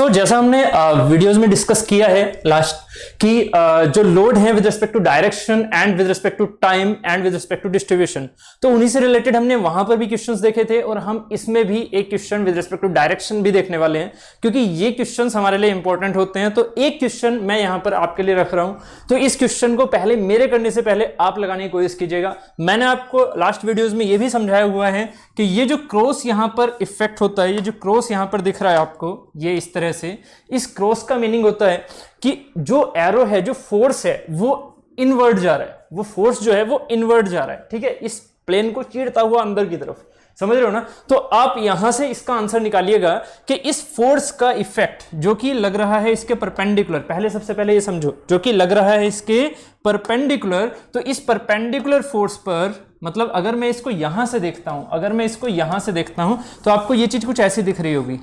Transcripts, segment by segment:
जैसा हमने वीडियोस में डिस्कस किया है लास्ट कि जो लोड है with respect to direction and with respect to time and with respect to distribution, तो उन्हीं से रिलेटेड हमने वहां पर भी क्वेश्चंस देखे थे और हम इसमें भी एक question with respect to direction भी देखने वाले हैं क्योंकि ये क्वेश्चंस हमारे लिए इंपॉर्टेंट होते हैं। तो एक क्वेश्चन मैं यहां पर आपके लिए रख रहा हूं, तो इस क्वेश्चन को पहले मेरे करने से पहले आप लगाने की कोशिश कीजिएगा। मैंने आपको लास्ट वीडियोज में यह भी समझाया हुआ है कि ये जो क्रॉस यहां पर इफेक्ट होता है, ये जो क्रॉस यहां पर दिख रहा है आपको, ये इस तरह से, इस क्रॉस का मीनिंग होता है कि जो एरो है, जो फोर्स है वो इनवर्ट जा रहा है, वो फोर्स जो है वो इनवर्ट जा रहा है, ठीक है, इस प्लेन को चीरता हुआ अंदर की तरफ, समझ रहे हो ना। तो आप यहां से इसका आंसर निकालिएगा कि इस फोर्स का इफेक्ट जो कि लग रहा है इसके परपेंडिकुलर, पहले सबसे पहले ये समझो, जो कि लग रहा है इसके परपेंडिकुलर, तो इस परपेंडिकुलर फोर्स पर, मतलब अगर मैं इसको यहां से देखता हूं, अगर मैं इसको यहां से देखता हूं तो आपको ये चीज कुछ ऐसी दिख रही होगी,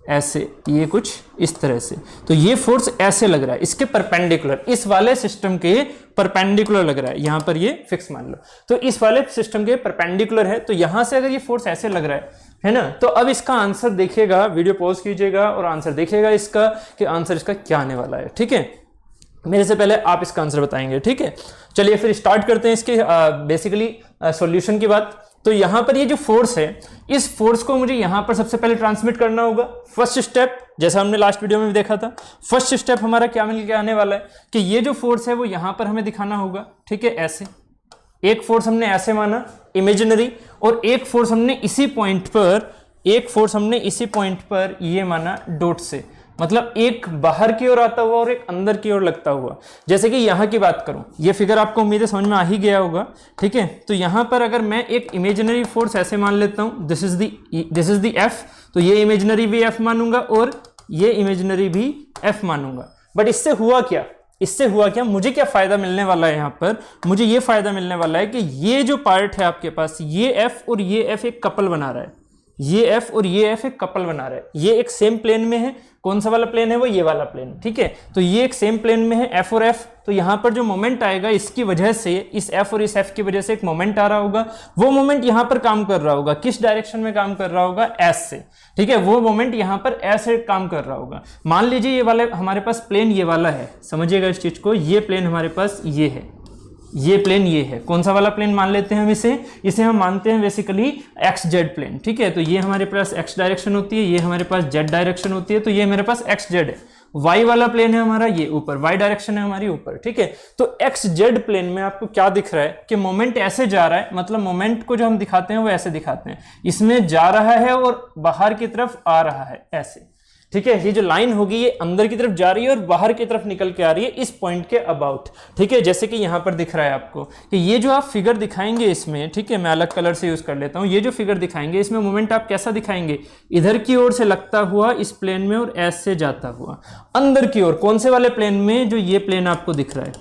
ऐसे, ये कुछ इस तरह से, तो ये फोर्स ऐसे लग रहा है इसके परपेंडिकुलर, इस वाले सिस्टम के परपेंडिकुलर लग रहा है, यहां पर ये फिक्स मान लो, तो इस वाले सिस्टम के परपेंडिकुलर है, तो यहां से अगर ये फोर्स ऐसे लग रहा है ना, तो अब इसका आंसर देखिएगा, वीडियो पॉज कीजिएगा और आंसर देखिएगा इसका कि आंसर इसका क्या आने वाला है, ठीक है। मेरे से पहले आप इसका आंसर बताएंगे, ठीक है। चलिए फिर स्टार्ट करते हैं इसके बेसिकली सॉल्यूशन की बात। तो यहां पर ये जो फोर्स है, इस फोर्स को मुझे यहां पर सबसे पहले ट्रांसमिट करना होगा। फर्स्ट स्टेप, जैसा हमने लास्ट वीडियो में भी देखा था, फर्स्ट स्टेप हमारा क्या मिल के आने वाला है कि ये जो फोर्स है वो यहां पर हमें दिखाना होगा, ठीक है, ऐसे। एक फोर्स हमने ऐसे माना इमेजिनरी, और एक फोर्स हमने इसी पॉइंट पर, एक फोर्स हमने इसी पॉइंट पर ये माना डॉट से, मतलब एक बाहर की ओर आता हुआ और एक अंदर की ओर लगता हुआ। जैसे कि यहां की बात करूं, ये फिगर आपको उम्मीद है समझ में आ ही गया होगा, ठीक है। तो यहां पर अगर मैं एक इमेजिनरी फोर्स ऐसे मान लेता हूं, दिस इज द एफ, तो ये इमेजिनरी भी एफ मानूंगा और ये इमेजिनरी भी एफ मानूंगा। बट इससे हुआ क्या, इससे हुआ क्या, मुझे क्या फायदा मिलने वाला है यहां पर, मुझे ये फायदा मिलने वाला है कि ये जो पार्ट है आपके पास, ये एफ और ये एफ एक कपल बना रहा है, ये एफ और ये एफ एक कपल बना रहा है, ये एक सेम प्लेन में है। कौन सा वाला प्लेन है, वो ये वाला प्लेन, ठीक है। तो ये एक सेम प्लेन में है, एफ और एफ, तो यहां पर जो मोमेंट आएगा इसकी वजह से, इस एफ और इस एफ की वजह से एक मोमेंट आ रहा होगा, वो मोमेंट यहां पर काम कर रहा होगा, किस डायरेक्शन में काम कर रहा होगा, एस से, ठीक है, वो मोमेंट यहां पर एस से काम कर रहा होगा। मान लीजिए ये वाले हमारे पास प्लेन ये वाला है, समझिएगा इस चीज को, ये प्लेन हमारे पास ये है, ये प्लेन ये है, कौन सा वाला प्लेन मान लेते हैं हम इसे हम मानते हैं बेसिकली एक्स जेड प्लेन, ठीक है। तो ये हमारे पास एक्स डायरेक्शन होती है, ये हमारे पास जेड डायरेक्शन होती है, तो ये मेरे पास एक्स जेड है। वाई वाला प्लेन है हमारा ये ऊपर, वाई डायरेक्शन है हमारी ऊपर, ठीक है। तो एक्स जेड प्लेन में आपको क्या दिख रहा है कि मोमेंट ऐसे जा रहा है, मतलब मोमेंट को जो हम दिखाते हैं वो ऐसे दिखाते हैं, इसमें जा रहा है और बाहर की तरफ आ रहा है ऐसे, ठीक है। ये जो लाइन होगी ये अंदर की तरफ जा रही है और बाहर की तरफ निकल के आ रही है इस पॉइंट के अबाउट, ठीक है। जैसे कि यहां पर दिख रहा है आपको कि ये जो आप फिगर दिखाएंगे इसमें, ठीक है, मैं अलग कलर से यूज कर लेता हूं, ये जो फिगर दिखाएंगे इसमें मोमेंट आप कैसा दिखाएंगे, इधर की ओर से लगता हुआ इस प्लेन में और ऐसे जाता हुआ अंदर की ओर। कौन से वाले प्लेन में, जो ये प्लेन आपको दिख रहा है,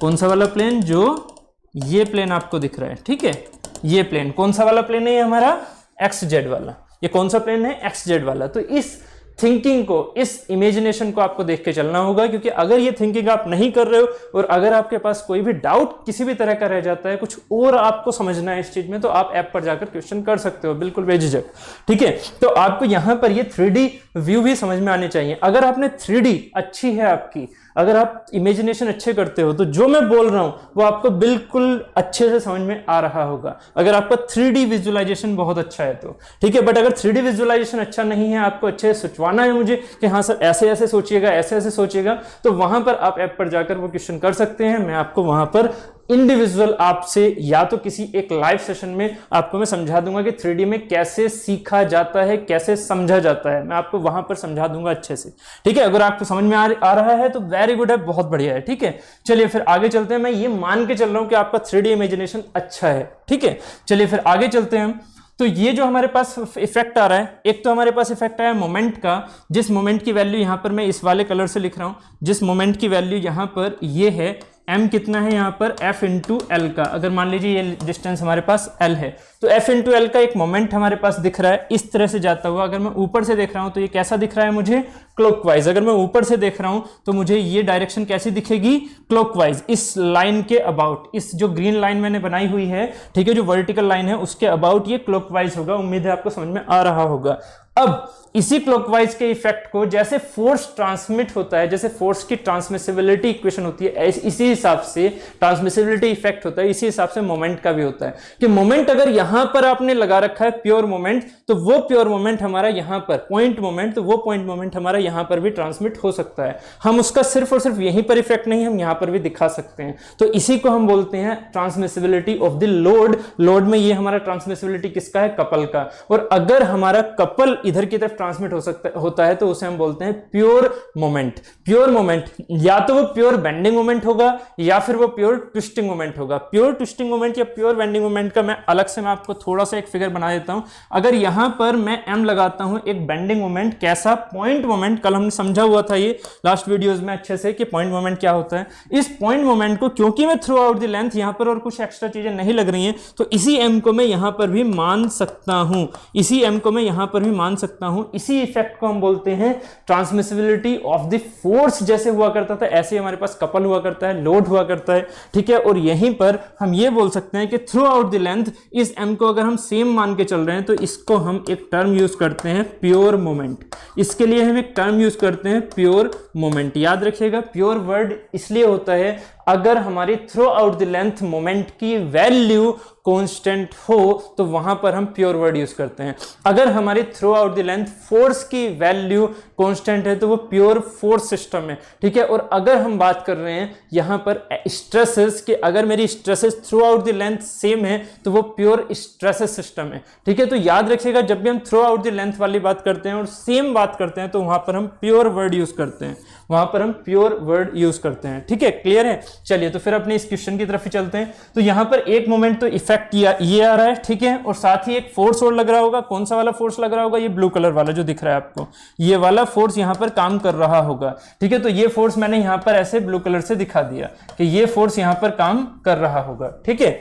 कौन सा वाला प्लेन, जो ये प्लेन आपको दिख रहा है, ठीक है, ये प्लेन कौन सा वाला प्लेन है, ये हमारा एक्स जेड वाला, ये कौन सा प्लेन है, एक्स जेड वाला। तो इस थिंकिंग को, इस इमेजिनेशन को आपको देख के चलना होगा, क्योंकि अगर ये थिंकिंग आप नहीं कर रहे हो और अगर आपके पास कोई भी डाउट किसी भी तरह का रह जाता है, कुछ और आपको समझना है इस चीज में, तो आप ऐप पर जाकर क्वेश्चन कर सकते हो बिल्कुल बेझिझक, ठीक है। तो आपको यहां पर ये 3D व्यू भी समझ में आने चाहिए। अगर आपने 3D अच्छी है आपकी, अगर आप इमेजिनेशन अच्छे करते हो, तो जो मैं बोल रहा हूं वो आपको बिल्कुल अच्छे से समझ में आ रहा होगा, अगर आपका 3D विजुअलाइजेशन बहुत अच्छा है तो, ठीक है। बट अगर 3D विजुअलाइजेशन अच्छा नहीं है, आपको अच्छे से सोचवाना है मुझे कि हाँ सर ऐसे ऐसे सोचिएगा, ऐसे ऐसे सोचिएगा, तो वहां पर आप ऐप पर जाकर वो क्वेश्चन कर सकते हैं। मैं आपको वहां पर इंडिविजुअल आपसे या तो किसी एक लाइव सेशन में आपको मैं समझा दूंगा कि 3D में कैसे सीखा जाता है, कैसे समझा जाता है, मैं आपको वहां पर समझा दूंगा अच्छे से, ठीक है। अगर आपको समझ में आ रहा है तो वेरी गुड है, बहुत बढ़िया है, ठीक है। चलिए फिर आगे चलते हैं, मैं ये मान के चल रहा हूं कि आपका 3D इमेजिनेशन अच्छा है, ठीक है। चलिए फिर आगे चलते हैं। तो ये जो हमारे पास इफेक्ट आ रहा है, एक तो हमारे पास इफेक्ट आया मोमेंट का, जिस मोमेंट की वैल्यू यहां पर मैं इस वाले कलर से लिख रहा हूं, जिस मोमेंट की वैल्यू यहां पर ये है, m कितना है यहाँ पर, f इंटू एल का, अगर मान लीजिए ये डिस्टेंस हमारे पास l है, तो f इंटू एल का एक मोमेंट हमारे पास दिख रहा है इस तरह से जाता हुआ। अगर मैं ऊपर से देख रहा हूं तो ये कैसा दिख रहा है मुझे, क्लॉकवाइज। अगर मैं ऊपर से देख रहा हूं तो मुझे ये डायरेक्शन कैसी दिखेगी, क्लॉकवाइज, इस लाइन के अबाउट, इस जो ग्रीन लाइन मैंने बनाई हुई है, ठीक है, जो वर्टिकल लाइन है उसके अबाउट ये क्लॉकवाइज होगा। उम्मीद है आपको समझ में आ रहा होगा। अब इसी क्लॉकवाइज के इफेक्ट को जैसे फोर्स ट्रांसमिट होता है, जैसे फोर्स की ट्रांसमिसिबिलिटी इक्वेशन होती है, इसी हिसाब से ट्रांसमिसिबिलिटी इफेक्ट होता है, इसी हिसाब से मोमेंट का भी होता है कि मोमेंट अगर यहां पर आपने लगा रखा है प्योर मोमेंट, तो वो प्योर मोमेंट हमारा यहां पर पॉइंट मोमेंट, तो वो पॉइंट मोमेंट हमारा यहां पर भी ट्रांसमिट हो सकता है। हम उसका सिर्फ और सिर्फ यहीं पर इफेक्ट नहीं, हम यहां पर भी दिखा सकते हैं। तो इसी को हम बोलते हैं transmissibility of the load. Load में ये हमारा ट्रांसमिसिबिलिटी किसका है? कपल का। और अगर हमारा कपल इधर की तरफ ट्रांसमिट होता है तो उसे हम बोलते हैं प्योर मोमेंट। प्योर मोमेंट या तो वो प्योर बेंडिंग मोमेंट होगा या फिर वो प्योर ट्विस्टिंग मोमेंट होगा। प्योर ट्विस्टिंग मोमेंट या प्योर बेंडिंग मोमेंट का मैं अलग से आपको थोड़ा सा एक फिगर बना देता हूं। अगर यहां पर मैं m लगाता हूं, एक बेंडिंग मोमेंट कैसा? Point moment. कल हमने समझा हुआ था ये लास्ट वीडियोस में अच्छे से कि पॉइंट मोमेंट क्या होता है। इस पॉइंट मोमेंट को क्योंकि मैं थ्रू आउट द लेंथ यहां पर और कुछ एक्स्ट्रा चीजें नहीं लग रही हैं, तो इसी m को मैं यहां पर भी मान सकता हूं, इसी m को मैं यहां पर भी मान सकता हूं। इसी इफेक्ट को हम बोलते हैं ट्रांसमिसिबिलिटी ऑफ द फोर्स। जैसे हुआ करता था ऐसे ही हमारे पास कपल हुआ करता है, लोड हुआ करता है, ठीक है। और यहीं पर हम ये बोल सकते हैं कि थ्रू आउट द लेंथ इस m को अगर हम सेम मान के चल रहे हैं तो इसको हम एक टर्म यूज करते हैं प्योर मोमेंट। इसके लिए हम एक टर्म यूज करते हैं प्योर मोमेंट। याद रखिएगा प्योर वर्ड इसलिए होता है अगर हमारी through out the length moment की वैल्यू कांस्टेंट हो तो वहां पर हम प्योर वर्ड यूज करते हैं। अगर हमारी through out the length force की वैल्यू कांस्टेंट है तो वो प्योर फोर्स सिस्टम है, ठीक है। और अगर हम बात कर रहे हैं यहां पर स्ट्रेसेस के, अगर मेरी stresses through out the length same है तो वो प्योर स्ट्रेसेस सिस्टम है, ठीक है। तो याद रखिएगा जब भी हम थ्रू आउट द लेंथ वाली बात करते हैं और सेम बात करते हैं तो वहां पर हम प्योर वर्ड यूज करते हैं, वहां पर हम प्योर वर्ड यूज करते हैं, ठीक है। क्लियर है? चलिए तो फिर अपने इस क्वेश्चन की तरफ ही चलते हैं। तो यहां पर एक मोमेंट तो इफेक्ट ये आ रहा है, ठीक है। और साथ ही एक फोर्स और लग रहा होगा। कौन सा वाला फोर्स लग रहा होगा? ये ब्लू कलर वाला जो दिख रहा है आपको, ये वाला फोर्स यहां पर काम कर रहा होगा, ठीक है। तो ये फोर्स मैंने यहां पर ऐसे ब्लू कलर से दिखा दिया कि ये फोर्स यहां पर काम कर रहा होगा, ठीक है।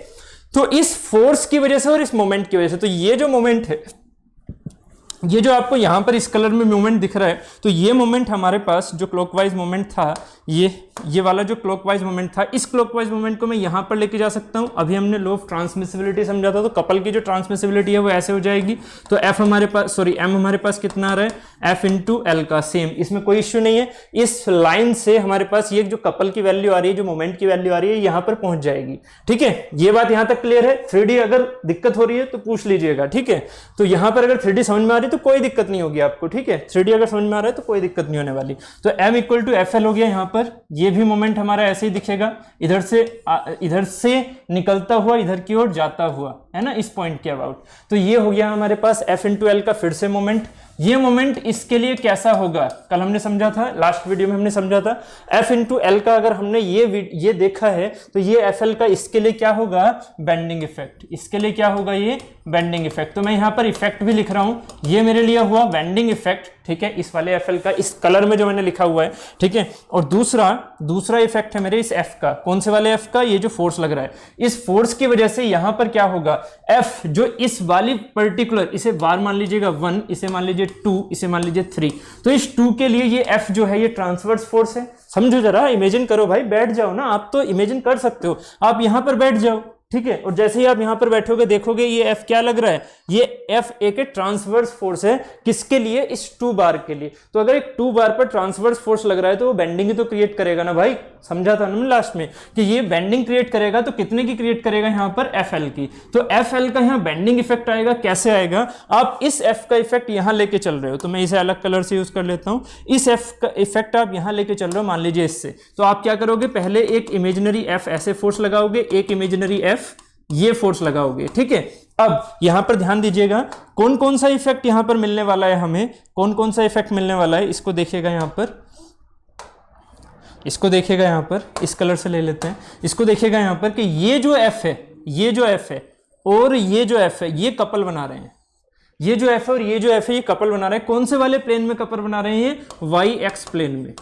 तो इस फोर्स की वजह से और इस मोमेंट की वजह से, तो ये जो मोमेंट है, ये जो आपको यहां पर इस कलर में मोमेंट दिख रहा है, तो ये मोमेंट हमारे पास जो क्लॉकवाइज मोमेंट था, ये वाला जो क्लॉकवाइज मोमेंट था, इस क्लॉकवाइज मोमेंट को मैं यहां पर लेके जा सकता हूं। अभी हमने लॉ ऑफ ट्रांसमिसिबिलिटी समझा था, तो कपल की जो ट्रांसमिसिबिलिटी है वो ऐसे हो जाएगी। तो एफ हमारे पास, सॉरी एम हमारे पास कितना आ रहा है? एफ इंटू एल का, सेम, इसमें कोई इश्यू नहीं है। इस लाइन से हमारे पास ये जो कपल की वैल्यू आ रही है, जो मोमेंट की वैल्यू आ रही है, यहां पर पहुंच जाएगी, ठीक है। ये बात यहां तक क्लियर है। 3D अगर दिक्कत हो रही है तो पूछ लीजिएगा, ठीक है। तो यहां पर अगर 3D समझ में आ रही है तो कोई दिक्कत नहीं होगी आपको, ठीक है। 3D अगर समझ में आ रहा है तो कोई दिक्कत नहीं होने वाली। तो m equal to F L हो गया। यहां पर ये भी मोमेंट हमारा ऐसे ही दिखेगा, इधर से निकलता हुआ इधर की ओर जाता हुआ, है ना, इस पॉइंट के अबाउट। तो ये हो गया हमारे पास f इंटू एल का फिर से मोमेंट। ये मोमेंट इसके लिए कैसा होगा? कल हमने समझा था, लास्ट वीडियो में हमने समझा था, f इंटू एल का अगर हमने ये देखा है तो ये एफ एल का इसके लिए क्या होगा? Bending effect. इसके लिए क्या होगा? ये बेंडिंग इफेक्ट। तो मैं यहां पर इफेक्ट भी लिख रहा हूं, ये मेरे लिए हुआ बेंडिंग इफेक्ट, ठीक है। इस वाले एफ एल का, इस कलर में जो मैंने लिखा हुआ है, ठीक है। और दूसरा इफेक्ट है मेरे इस एफ का। कौन से वाले एफ का? ये जो फोर्स लग रहा है, इस फोर्स की वजह से यहां पर क्या होगा? एफ जो इस वाली पर्टिकुलर, इसे बार मान लीजिएगा 1, इसे मान लीजिए 2, इसे मान लीजिए 3। तो इस 2 के लिए ये एफ जो है ये ट्रांसवर्स फोर्स है। समझो जरा, इमेजिन करो भाई, बैठ जाओ ना, आप तो इमेजिन कर सकते हो, आप यहां पर बैठ जाओ, ठीक है। और जैसे ही आप यहां पर बैठोगे देखोगे ये एफ क्या लग रहा है? ये एफ एक ट्रांसवर्स फोर्स है। किसके लिए? इस 2 बार के लिए। तो अगर एक 2 बार पर ट्रांसवर्स फोर्स लग रहा है तो वो बेंडिंग ही तो क्रिएट करेगा ना भाई। समझा था ना लास्ट में कि ये बेंडिंग क्रिएट करेगा। तो कितने की क्रिएट करेगा? यहां पर एफ एल की। तो एफ एल का यहां बेंडिंग इफेक्ट आएगा। कैसे आएगा? आप इस एफ का इफेक्ट यहां लेके चल रहे हो, तो मैं इसे अलग कलर से यूज कर लेता हूं। इस एफ का इफेक्ट आप यहां लेके चल रहे हो, मान लीजिए इससे। तो आप क्या करोगे? पहले एक इमेजिनरी एफ ऐसे फोर्स लगाओगे, एक इमेजिनरी एफ ये फोर्स लगाओगे, ठीक है। अब यहां पर ध्यान दीजिएगा कौन कौन सा इफेक्ट यहां पर मिलने वाला है, हमें कौन कौन सा इफेक्ट मिलने वाला है, इसको देखिएगा यहां पर, इसको देखिएगा यहां पर, इस कलर से ले लेते हैं। इसको देखिएगा यहां पर कि ये जो एफ है, ये जो एफ है और ये जो एफ है, ये कपल बना रहे हैं। ये जो एफ है और ये जो एफ है, ये कपल बना रहे हैं। कौन से वाले प्लेन में कपल बना रहे हैं? वाई एक्स प्लेन में।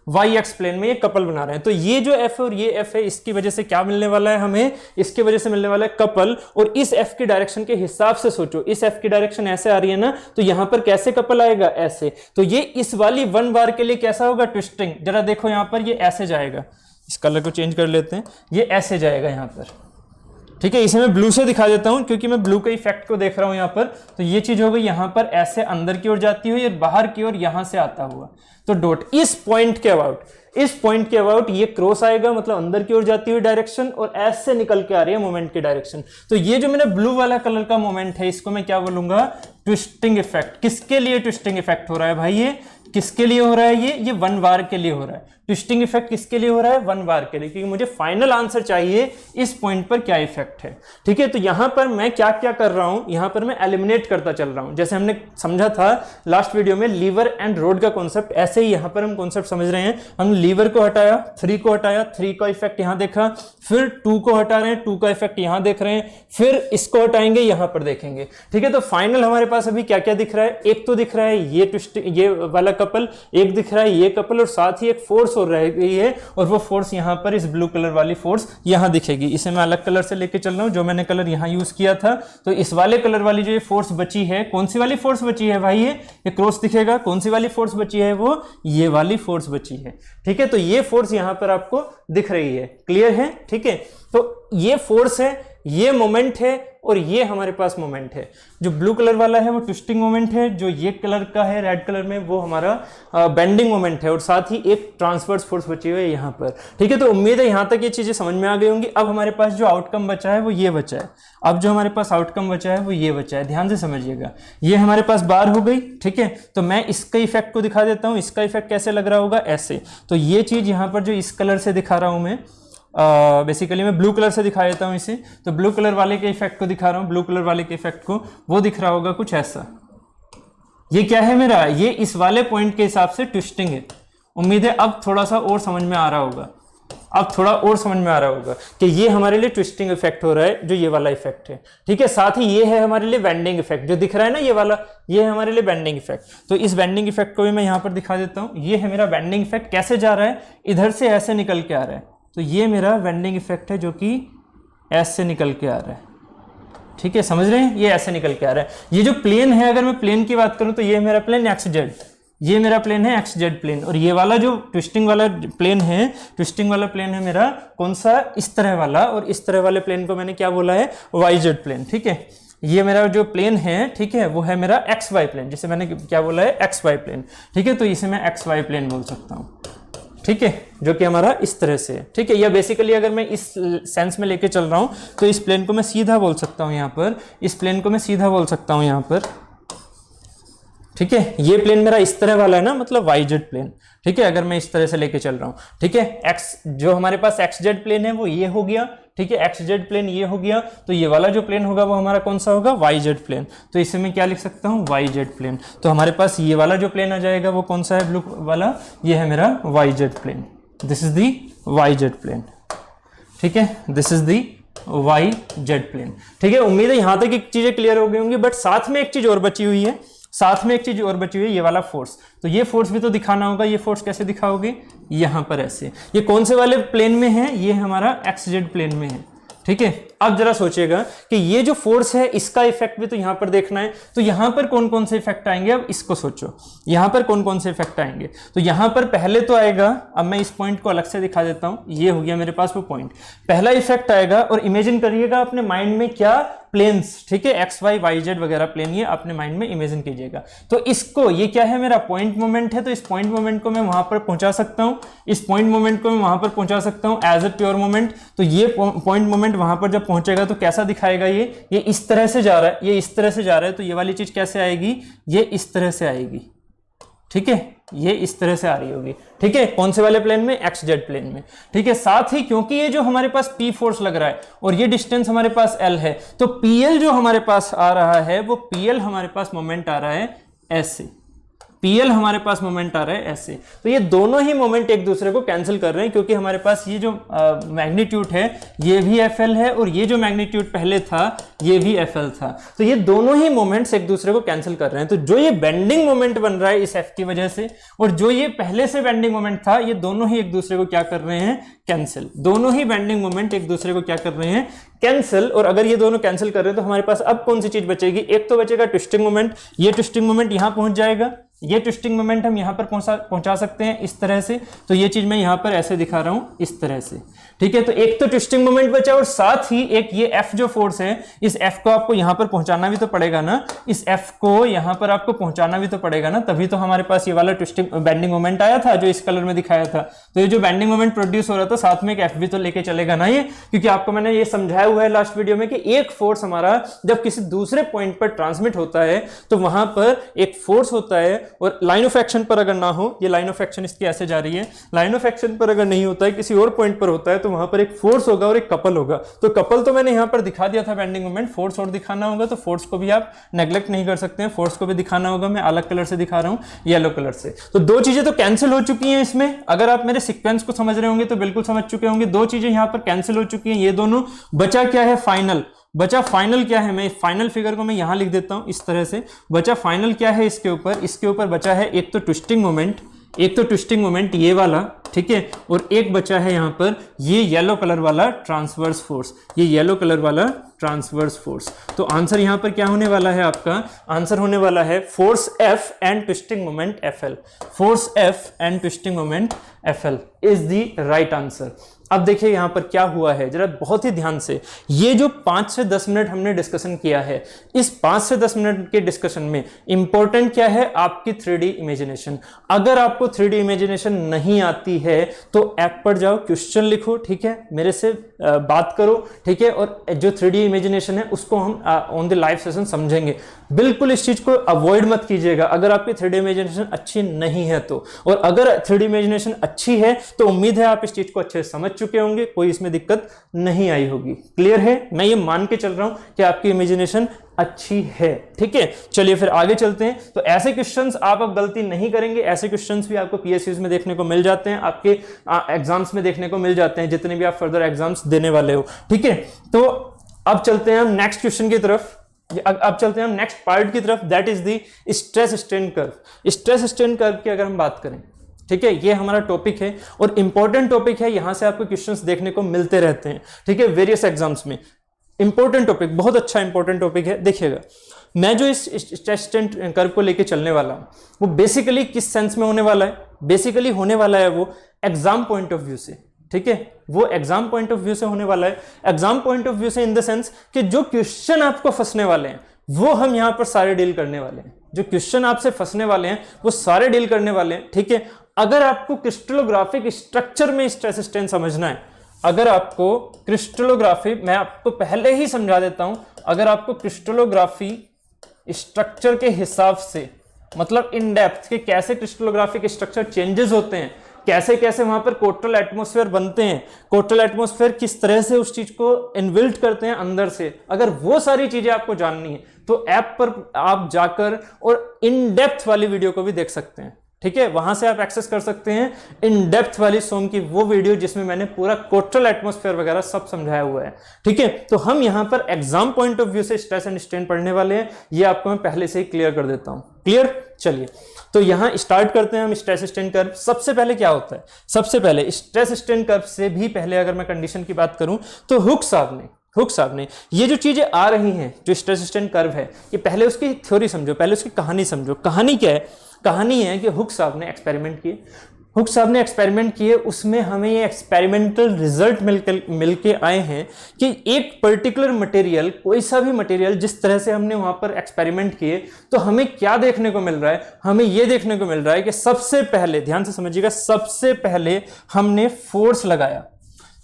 वाई एक्स प्लेन में ये कपल बना रहे हैं। तो ये जो एफ है और ये एफ है, इसकी वजह से क्या मिलने वाला है हमें? इसकी वजह से मिलने वाला है कपल। और इस एफ की डायरेक्शन के हिसाब से सोचो, इस एफ की डायरेक्शन ऐसे आ रही है ना, तो यहां पर कैसे कपल आएगा? ऐसे। तो ये इस वाली 1 बार के लिए कैसा होगा? ट्विस्टिंग। जरा देखो यहां पर, ये ऐसे जाएगा, इस कलर को चेंज कर लेते हैं, ये ऐसे जाएगा यहां पर, ठीक है, इसे मैं ब्लू से दिखा देता हूं क्योंकि मैं ब्लू के इफेक्ट को देख रहा हूं यहाँ पर। तो ये चीज हो गई यहाँ पर ऐसे अंदर की ओर जाती हुई और बाहर की ओर यहां से आता हुआ। तो डॉट इस पॉइंट के अबाउट ये क्रॉस आएगा, मतलब अंदर की ओर जाती हुई डायरेक्शन, और ऐसे निकल के आ रही है मोमेंट की डायरेक्शन। तो ये जो मेरा ब्लू वाला कलर का मोमेंट है, इसको मैं क्या बोलूंगा, ट्विस्टिंग इफेक्ट। किसके लिए ट्विस्टिंग इफेक्ट हो रहा है भाई, ये किसके लिए हो रहा है, ये 1 बार के लिए हो रहा है। ट्विस्टिंग इफेक्ट किसके लिए हो रहा है, 1 बार के लिए, क्योंकि मुझे फाइनल आंसर चाहिए इस पॉइंट पर क्या इफेक्ट है। ठीक है, तो यहां पर मैं क्या क्या कर रहा हूं, यहां पर मैं एलिमिनेट करता चल रहा हूं। जैसे हमने समझा था लास्ट वीडियो में लीवर एंड रोड का कॉन्सेप्ट, ऐसे ही यहां पर हम कॉन्सेप्ट समझ रहे हैं। हम लीवर को हटाया, 3 को हटाया, 3 का इफेक्ट यहां देखा, फिर 2 को हटा रहे हैं, 2 का इफेक्ट यहां देख रहे हैं, फिर इसको हटाएंगे, यहां पर देखेंगे। ठीक है, तो फाइनल हमारे पास अभी क्या क्या दिख रहा है, एक तो दिख रहा है ये ट्विस्ट, ये वाला कपल, एक दिख रहा है ये कपल, और साथ ही एक फोर्स और रह गई है, और वो फोर्स यहां पर इस ब्लू कलर वाली फोर्स यहां दिखेगी। इसे मैं अलग कलर से लेके चल रहा हूं, जो मैंने कलर यहां यूज किया था। तो इस वाले कलर वाली जो ये फोर्स बची है, कौन सी वाली फोर्स बची है भाई, ये क्रॉस दिखेगा, कौन सी वाली फोर्स बची है, वो ये वाली फोर्स बची है। ठीक है, तो ये फोर्स यहां पर आपको दिख रही है, क्लियर है। ठीक है, तो ये फोर्स है, ये मोमेंट है, और ये हमारे पास मोमेंट है। जो ब्लू कलर वाला है वो ट्विस्टिंग मोमेंट है, जो ये कलर का है रेड कलर में वो हमारा बेंडिंग मोमेंट है, और साथ ही एक ट्रांसवर्स फोर्स बची हुई है यहाँ पर। ठीक है, तो उम्मीद है यहाँ तक ये चीजें समझ में आ गई होंगी। अब हमारे पास जो आउटकम बचा है वो ये बचा है। अब जो हमारे पास आउटकम बचा है वो ये बचा है, ध्यान से समझिएगा। ये हमारे पास बार हो गई। ठीक है, तो मैं इसका इफेक्ट को दिखा देता हूँ। इसका इफेक्ट कैसे लग रहा होगा, ऐसे। तो ये चीज यहाँ पर जो इस कलर से दिखा रहा हूँ मैं, बेसिकली मैं ब्लू कलर से दिखा देता हूं इसे। तो ब्लू कलर वाले के इफेक्ट को दिखा रहा हूं, ब्लू कलर वाले के इफेक्ट को, वो दिख रहा होगा कुछ ऐसा। ये क्या है मेरा, ये इस वाले पॉइंट के हिसाब से ट्विस्टिंग है। उम्मीद है अब थोड़ा सा और समझ में आ रहा होगा, अब थोड़ा और समझ में आ रहा होगा कि ये हमारे लिए ट्विस्टिंग इफेक्ट हो रहा है, जो ये वाला इफेक्ट है। ठीक है, साथ ही ये है हमारे लिए बेंडिंग इफेक्ट, जो दिख रहा है ना ये वाला, ये है हमारे लिए बेंडिंग इफेक्ट। तो इस बेंडिंग इफेक्ट को भी मैं यहां पर दिखा देता हूं। ये है मेरा बेंडिंग इफेक्ट, कैसे जा रहा है, इधर से ऐसे निकल के आ रहा है। तो ये मेरा बेंडिंग इफेक्ट है, जो कि ऐसे निकल के आ रहा है। ठीक है, समझ रहे हैं, ये ऐसे निकल के आ रहा है। ये जो प्लेन है, अगर मैं प्लेन की बात करूं तो ये मेरा प्लेन एक्स जेड, ये मेरा प्लेन है एक्स जेड प्लेन, और ये वाला जो ट्विस्टिंग वाला प्लेन है, ट्विस्टिंग वाला प्लेन है मेरा कौन सा, इस तरह वाला, और इस तरह वाले प्लेन को मैंने क्या बोला है, वाई जेड प्लेन। ठीक है, ये मेरा जो प्लेन है, ठीक है, वो है मेरा एक्स वाई प्लेन, जिसे मैंने क्या बोला है, एक्स वाई प्लेन। ठीक है, तो इसे मैं एक्स वाई प्लेन बोल सकता हूँ। ठीक है, जो कि हमारा इस तरह से है। ठीक है, या बेसिकली अगर मैं इस सेंस में लेके चल रहा हूं तो इस प्लेन को मैं सीधा बोल सकता हूं यहाँ पर, इस प्लेन को मैं सीधा बोल सकता हूं यहाँ पर। ठीक है, ये प्लेन मेरा इस तरह वाला है ना, मतलब वाई जेड प्लेन। ठीक है, अगर मैं इस तरह से लेके चल रहा हूं। ठीक है, एक्स जो हमारे पास एक्स जेड प्लेन है वो ये हो गया। ठीक है, एक्स जेड प्लेन ये हो गया। तो ये वाला जो प्लेन होगा वो हमारा कौन सा होगा, वाई जेड प्लेन। तो इसे मैं क्या लिख सकता हूँ, वाई जेड प्लेन। तो हमारे पास ये वाला जो प्लेन आ जाएगा वो कौन सा है, ब्लू वाला, ये है मेरा Y Z plane. This is the Y Z plane. ठीक है, this is the Y Z plane. ठीक है, उम्मीद है यहां तक एक चीजें क्लियर हो गई होंगी। बट साथ में एक चीज और बची हुई है, साथ में एक चीज और बची हुई है, ये वाला फोर्स। तो ये फोर्स भी तो दिखाना होगा। ये फोर्स कैसे दिखाओगे, यहां पर ऐसे। ये कौन से वाले प्लेन में है, ये हमारा एक्स जेड प्लेन में है। ठीक है, अब जरा सोचिएगा कि ये जो फोर्स है इसका इफेक्ट भी तो यहां पर देखना है। तो यहां पर कौन कौन से इफेक्ट आएंगे, अब इसको सोचो, यहां पर कौन कौन से इफेक्ट आएंगे। तो यहां पर पहले तो आएगा, अब मैं इस पॉइंट को अलग से दिखा देता हूं, ये हो गया मेरे पास वो पॉइंट। पहला इफेक्ट आएगा, और इमेजिन करिएगा अपने माइंड में क्या प्लेन्स, ठीक है, एक्स वाई वाई जेड वगैरह प्लेन, ये अपने माइंड में इमेजिन कीजिएगा। तो इसको, ये क्या है मेरा पॉइंट मोमेंट है। तो इस पॉइंट मोमेंट को मैं वहां पर पहुंचा सकता हूं, इस पॉइंट मोमेंट को मैं वहां पर पहुंचा सकता हूं एज ए प्योर मोमेंट। तो ये पॉइंट मोमेंट वहां पर जब पहुंचेगा तो कैसा दिखाएगा, ये इस तरह से जा रहा है, ये इस तरह से जा रहा है। तो ये वाली चीज कैसे आएगी, ये इस तरह से आएगी। ठीक है, ये इस तरह से आ रही होगी। ठीक है, कौन से वाले प्लेन में, एक्स जेड प्लेन में। ठीक है, साथ ही क्योंकि ये जो हमारे पास P फोर्स लग रहा है और ये डिस्टेंस हमारे पास L है, तो PL जो हमारे पास आ रहा है वो PL हमारे पास मोमेंट आ रहा है ऐसे, PL हमारे पास मोमेंट आ रहा है ऐसे। तो ये दोनों ही मोमेंट एक दूसरे को कैंसिल कर रहे हैं, क्योंकि हमारे पास ये जो मैग्नीट्यूड है ये भी FL है, और ये जो मैग्नीट्यूड पहले था ये भी FL था। तो ये दोनों ही मोमेंट्स एक दूसरे को कैंसिल कर रहे हैं। तो जो ये बेंडिंग मोमेंट बन रहा है इस F की वजह से, और जो ये पहले से बेंडिंग मोमेंट था, ये दोनों ही एक दूसरे को क्या कर रहे हैं, कैंसिल। दोनों ही बेंडिंग मोमेंट एक दूसरे को क्या कर रहे हैं, कैंसिल। और अगर ये दोनों कैंसिल कर रहे हैं तो हमारे पास अब कौन सी चीज बचेगी, एक तो बचेगा ट्विस्टिंग मोमेंट। ये ट्विस्टिंग मोमेंट यहां पहुंच जाएगा, ये ट्विस्टिंग मोमेंट हम यहां पर पहुंचा सकते हैं इस तरह से। तो ये चीज मैं यहां पर ऐसे दिखा रहा हूं, इस तरह से। ठीक है, तो एक तो ट्विस्टिंग मोमेंट बचा और साथ ही एक ये F जो फोर्स है, इस F को आपको यहां पर पहुंचाना भी तो पड़ेगा ना, इस F को यहां पर आपको पहुंचाना भी तो पड़ेगा ना, तभी तो हमारे पास ये वाला ट्विस्टिंग बेंडिंग मोमेंट आया था जो इस कलर में दिखाया था। तो ये जो बेंडिंग मोमेंट प्रोड्यूस हो रहा था साथ में एक F भी तो लेके चलेगा ना ये, क्योंकि आपको मैंने ये समझाया हुआ है लास्ट वीडियो में कि एक फोर्स हमारा जब किसी दूसरे पॉइंट पर ट्रांसमिट होता है तो वहां पर एक फोर्स होता है, और लाइन ऑफ एक्शन पर अगर ना हो, ये लाइन ऑफ एक्शन इसकी ऐसे जा रही है, लाइन ऑफ एक्शन पर अगर नहीं होता है, किसी और पॉइंट पर होता है, तो वहां पर एक फोर्स होगा और एक कपल होगा। तो कपल तो मैंने यहां पर दिखा दिया था बेंडिंग मोमेंट, फोर्स और दिखाना होगा, तो फोर्स को भी आप नेग्लेक्ट नहीं कर सकते हैं, फोर्स को भी दिखाना होगा। मैं अलग कलर से दिखा रहा हूं, येलो कलर से। तो दो चीजें तो कैंसिल हो चुकी हैं इसमें, अगर आप मेरे सीक्वेंस को समझ रहे होंगे तो बिल्कुल समझ चुके होंगे। दो चीजें यहां पर कैंसिल हो चुकी हैं, ये दोनों। बचा क्या है? फाइनल। बचा फाइनल क्या है? मैं फाइनल फिगर को मैं यहां लिख देता हूं इस तरह से। बचा फाइनल क्या है इसके ऊपर? इसके ऊपर बचा है एक तो ट्विस्टिंग मोमेंट, ये वाला, ठीक है, और एक बचा है यहां पर ये येलो कलर वाला ट्रांसवर्स फोर्स, ये येलो कलर वाला ट्रांसवर्स फोर्स। तो आंसर यहां पर क्या होने वाला है? आपका आंसर होने वाला है force F and twisting moment FL। Force F and twisting moment FL is the right answer. अब देखिए यहां पर क्या हुआ है, जरा बहुत ही ध्यान से। ये जो 5 से 10 मिनट हमने डिस्कशन किया है, इस 5 से 10 मिनट के डिस्कशन में इंपॉर्टेंट क्या है? आपकी 3D इमेजिनेशन। अगर आपको 3D इमेजिनेशन नहीं आती है तो ऐप पर जाओ, क्वेश्चन लिखो, ठीक है, मेरे से बात करो, ठीक है, और जो 3D इमेजिनेशन है उसको हम ऑन द लाइव सेशन समझेंगे। बिल्कुल इस चीज को अवॉइड मत कीजिएगा अगर आपकी 3D इमेजिनेशन अच्छी नहीं है तो। और अगर 3D इमेजिनेशन अच्छी है तो उम्मीद है आप इस चीज को अच्छे से समझ चुके होंगे, कोई इसमें दिक्कत नहीं आई होगी। क्लियर है? मैं ये मान के चल रहा हूं कि आपकी इमेजिनेशन अच्छी है, ठीक है। चलिए फिर आगे चलते हैं। तो ऐसे क्वेश्चंस आप अब गलती नहीं करेंगे, ऐसे क्वेश्चंस भी आपको PSUs में देखने को मिल जाते हैं, आपके एग्जाम्स में देखने को मिल जाते हैं, जितने भी आप फर्दर एग्जाम्स देने वाले हो, ठीक है। तो अब चलते हैं हम नेक्स्ट क्वेश्चन की तरफ, अब चलते हैं हम नेक्स्ट पार्ट की तरफ, that is the stress strain curve. Stress strain curve की अगर हम बात करें, ठीक है, ये हमारा टॉपिक है और इंपॉर्टेंट टॉपिक है, यहां से आपको क्वेश्चंस देखने को मिलते रहते हैं, ठीक है, वेरियस एग्जाम्स में। इंपॉर्टेंट टॉपिक, बहुत अच्छा इंपॉर्टेंट टॉपिक है। देखिएगा, मैं जो इस स्ट्रेस स्ट्रेन कर्व को लेके चलने वाला हूं वो बेसिकली किस सेंस में होने वाला है? बेसिकली होने वाला है वो एग्जाम पॉइंट ऑफ व्यू से, ठीक है, वो एग्जाम पॉइंट ऑफ व्यू से होने वाला है। एग्जाम पॉइंट ऑफ व्यू से इन द सेंस कि जो क्वेश्चन आपको फंसने वाले हैं वो हम यहां पर सारे डील करने वाले हैं। जो क्वेश्चन आपसे फंसने वाले हैं वो सारे डील करने वाले हैं, ठीक है। अगर आपको क्रिस्टलोग्राफिक स्ट्रक्चर में स्ट्रेस स्ट्रेन समझना है, अगर आपको क्रिस्टलोग्राफी, मैं आपको पहले ही समझा देता हूं, अगर आपको क्रिस्टलोग्राफी स्ट्रक्चर के हिसाब से, मतलब इन डेप्थ के कैसे क्रिस्टलोग्राफिक स्ट्रक्चर चेंजेस होते हैं, कैसे कैसे वहां पर कोटरल एटमॉस्फेयर बनते हैं, कोटरल एटमॉस्फेयर किस तरह से उस चीज को इनबिल्ट करते हैं अंदर से, अगर वो सारी चीजें आपको जाननी है तो ऐप पर आप जाकर और इन डेप्थ वाली वीडियो को भी देख सकते हैं, ठीक है। वहां से आप एक्सेस कर सकते हैं इन डेप्थ वाली सोम की वो वीडियो जिसमें मैंने पूरा कोटरल एटमॉस्फेयर वगैरह सब समझाया हुआ है, ठीक है। तो हम यहां पर एग्जाम पॉइंट ऑफ व्यू से स्ट्रेस एंड स्ट्रेन पढ़ने वाले हैं, ये आपको मैं पहले से ही क्लियर कर देता हूं। क्लियर? चलिए तो यहां स्टार्ट करते हैं हम स्ट्रेस स्ट्रेन कर्व। सबसे पहले क्या होता है? सबसे पहले स्ट्रेस स्ट्रेन कर्व से भी पहले अगर मैं कंडीशन की बात करूं तो हुक साहब ने ये जो चीजें आ रही हैं, जो स्ट्रेस स्ट्रेन कर्व है, ये पहले उसकी थ्योरी समझो, पहले उसकी कहानी समझो। कहानी क्या है? कहानी है कि हुक साहब ने एक्सपेरिमेंट किए, उसमें हमें ये एक्सपेरिमेंटल रिजल्ट मिलके आए हैं कि एक पर्टिकुलर मटेरियल, कोई सा भी मटेरियल, जिस तरह से हमने वहां पर एक्सपेरिमेंट किए तो हमें क्या देखने को मिल रहा है? हमें ये देखने को मिल रहा है कि सबसे पहले, ध्यान से समझिएगा, सबसे पहले हमने फोर्स लगाया,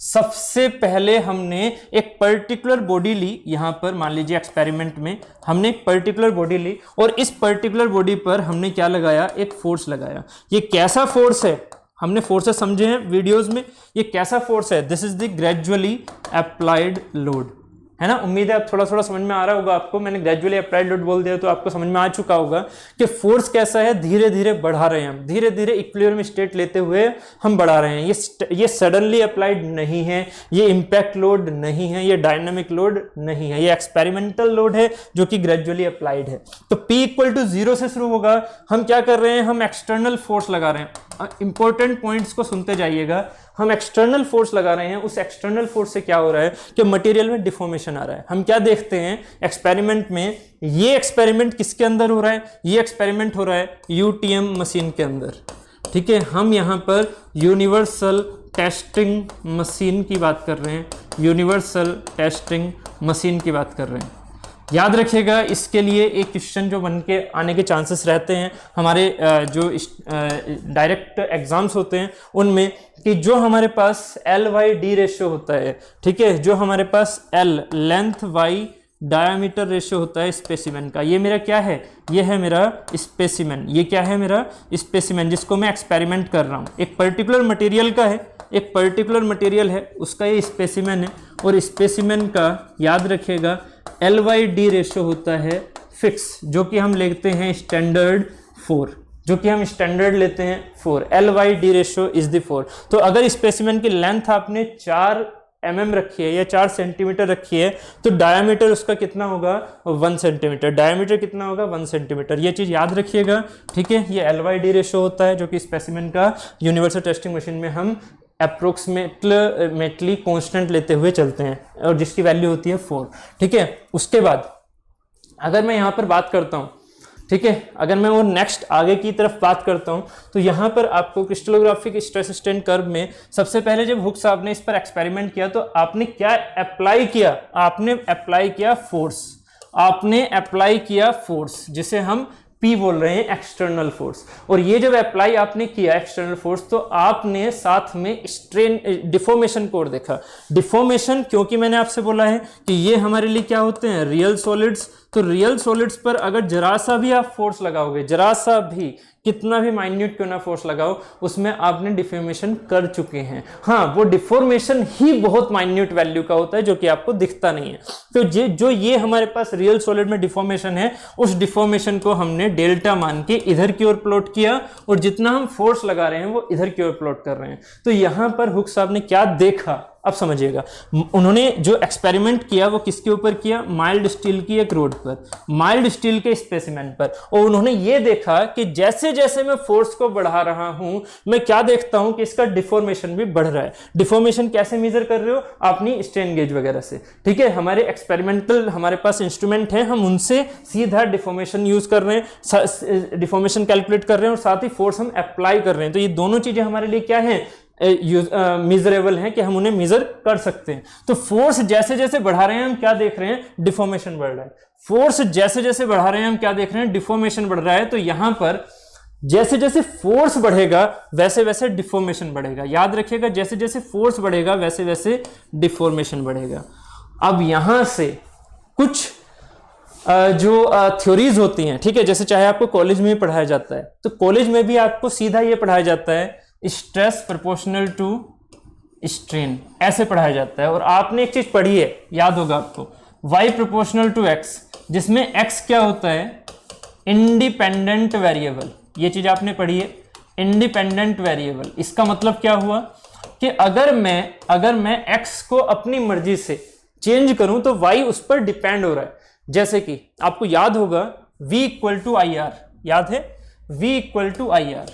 सबसे पहले हमने एक पर्टिकुलर बॉडी ली, यहां पर मान लीजिए एक्सपेरिमेंट में हमने एक पर्टिकुलर बॉडी ली और इस पर्टिकुलर बॉडी पर हमने क्या लगाया? एक फोर्स लगाया। ये कैसा फोर्स है? हमने फोर्सेस समझे हैं वीडियोस में, ये कैसा फोर्स है? This is the gradually applied load, है ना। उम्मीद है अब थोड़ा थोड़ा समझ में आ रहा होगा आपको, मैंने ग्रेजुअली अप्लाइड लोड बोल दिया तो आपको समझ में आ चुका होगा कि फोर्स कैसा है। धीरे धीरे बढ़ा रहे हैं हम, धीरे धीरे इक्विलिब्रियम स्टेट लेते हुए हम बढ़ा रहे हैं। ये सडनली अप्लाइड नहीं है, ये इंपैक्ट लोड नहीं है, ये डायनामिक लोड नहीं है, ये एक्सपेरिमेंटल लोड है जो कि ग्रेजुअली अप्लाइड है। तो P इक्वल टू 0 से शुरू होगा। हम क्या कर रहे हैं? हम एक्सटर्नल फोर्स लगा रहे हैं। इंपॉर्टेंट पॉइंट्स को सुनते जाइएगा। हम एक्सटर्नल फोर्स लगा रहे हैं, उस एक्सटर्नल फोर्स से क्या हो रहा है कि मटेरियल में डिफॉर्मेशन आ रहा है। हम क्या देखते हैं एक्सपेरिमेंट में? ये एक्सपेरिमेंट किसके अंदर हो रहा है? ये एक्सपेरिमेंट हो रहा है UTM मशीन के अंदर, ठीक है। हम यहां पर यूनिवर्सल टेस्टिंग मशीन की बात कर रहे हैं, यूनिवर्सल टेस्टिंग मशीन की बात कर रहे हैं। याद रखिएगा, इसके लिए एक क्वेश्चन जो बन के आने के चांसेस रहते हैं हमारे जो डायरेक्ट एग्जाम्स होते हैं उनमें, कि जो हमारे पास L/D रेशियो होता है, ठीक है, जो हमारे पास L length y diameter ratio होता है स्पेसिमेन का, ये मेरा क्या है, ये है मेरा स्पेसिमेन, ये क्या है मेरा स्पेसिमेन जिसको मैं एक्सपेरिमेंट कर रहा हूँ। एक पर्टिकुलर मटेरियल का है, एक पर्टिकुलर मटेरियल है, उसका ये स्पेसिमेन है, और स्पेसिमेन का याद रखिएगा L/D रेशियो होता है फिक्स, जो कि हम लेते हैं स्टैंडर्ड 4, जो कि हम स्टैंडर्ड लेते हैं 4। L/D ratio is the 4। तो अगर स्पेसिमेन की लेंथ आपने 4 mm रखी है या 4 सेंटीमीटर रखी है, तो डायमीटर उसका कितना होगा, 1 सेंटीमीटर। डायमीटर कितना होगा, 1 सेंटीमीटर। ये चीज़ याद रखिएगा, ठीक है। ये L/D रेशियो होता है, जो कि स्पेसिमेन का यूनिवर्सल टेस्टिंग मशीन में हम अप्रोक्सीमेटली कांस्टेंट लेते हुए चलते हैं, और जिसकी वैल्यू होती है 4, ठीक है। उसके बाद अगर मैं यहाँ पर बात करता हूँ, ठीक है, अगर मैं वो नेक्स्ट आगे की तरफ बात करता हूँ, तो यहाँ पर आपको क्रिस्टलोग्राफिक स्ट्रेस स्ट्रेन कर्व में सबसे पहले जब हुक साहब ने इस पर एक्सपेरिमेंट किया, तो आपने क्या अप्लाई किया, आपने अप्लाई किया फोर्स, आपने अप्लाई किया फोर्स, जिसे हम P बोल रहे हैं, एक्सटर्नल फोर्स। और ये जब अप्लाई आपने किया एक्सटर्नल फोर्स, तो आपने साथ में स्ट्रेन डिफॉर्मेशन कोड देखा। डिफॉर्मेशन, क्योंकि मैंने आपसे बोला है कि ये हमारे लिए क्या होते हैं, रियल सॉलिड्स। तो रियल सॉलिड्स पर अगर जरा सा भी आप फोर्स लगाओगे, जरा सा भी, कितना भी माइन्यूट क्यों ना फोर्स लगाओ, उसमें आपने डिफॉर्मेशन कर चुके हैं। हाँ, वो डिफॉर्मेशन ही बहुत माइन्यूट वैल्यू का होता है, जो कि आपको दिखता नहीं है। तो जो ये हमारे पास रियल सॉलिड में डिफॉर्मेशन है, उस डिफॉर्मेशन को हमने डेल्टा मान के इधर की ओर प्लॉट किया, और जितना हम फोर्स लगा रहे हैं वो इधर की ओर प्लॉट कर रहे हैं। तो यहां पर हुक साहब ने क्या देखा, अब समझिएगा। उन्होंने जो एक्सपेरिमेंट किया वो किसके ऊपर किया, माइल्ड स्टील की एक रोड पर, माइल्ड स्टील के स्पेसिमेन पर। और उन्होंने ये देखा कि जैसे जैसे मैं फोर्स को बढ़ा रहा हूं, मैं क्या देखता हूं कि इसका डिफॉर्मेशन भी बढ़ रहा है। डिफॉर्मेशन कैसे मेजर कर रहे हो, अपनी स्ट्रेन गेज वगैरह से, ठीक है। हमारे एक्सपेरिमेंटल हमारे पास इंस्ट्रूमेंट है, हम उनसे सीधा डिफॉर्मेशन यूज कर रहे हैं, डिफॉर्मेशन कैलकुलेट कर रहे हैं, और साथ ही फोर्स हम अप्लाई कर रहे हैं। तो ये दोनों चीजें हमारे लिए क्या है, मेजरेबल हैं, कि हम उन्हें मेजर कर सकते हैं। तो फोर्स जैसे जैसे बढ़ा रहे हैं, हम क्या देख रहे हैं, डिफॉर्मेशन बढ़ रहा है। फोर्स जैसे जैसे बढ़ा रहे हैं, हम क्या देख रहे हैं, डिफॉर्मेशन बढ़ रहा है। तो यहां पर जैसे जैसे फोर्स बढ़ेगा वैसे वैसे डिफॉर्मेशन बढ़ेगा। याद रखिएगा, जैसे जैसे फोर्स बढ़ेगा वैसे वैसे डिफॉर्मेशन बढ़ेगा। अब यहां से कुछ जो थ्योरीज होती हैं, ठीक है, जैसे चाहे आपको कॉलेज में ही पढ़ाया जाता है, तो कॉलेज में भी आपको सीधा ये पढ़ाया जाता है, स्ट्रेस प्रोपोर्शनल टू स्ट्रेन, ऐसे पढ़ाया जाता है। और आपने एक चीज पढ़ी है, याद होगा आपको, y प्रोपोर्शनल टू x, जिसमें x क्या होता है, इंडिपेंडेंट वेरिएबल। ये चीज आपने पढ़ी है, इंडिपेंडेंट वेरिएबल। इसका मतलब क्या हुआ कि अगर मैं x को अपनी मर्जी से चेंज करूं, तो y उस पर डिपेंड हो रहा है। जैसे कि आपको याद होगा v = IR, याद है, v = IR,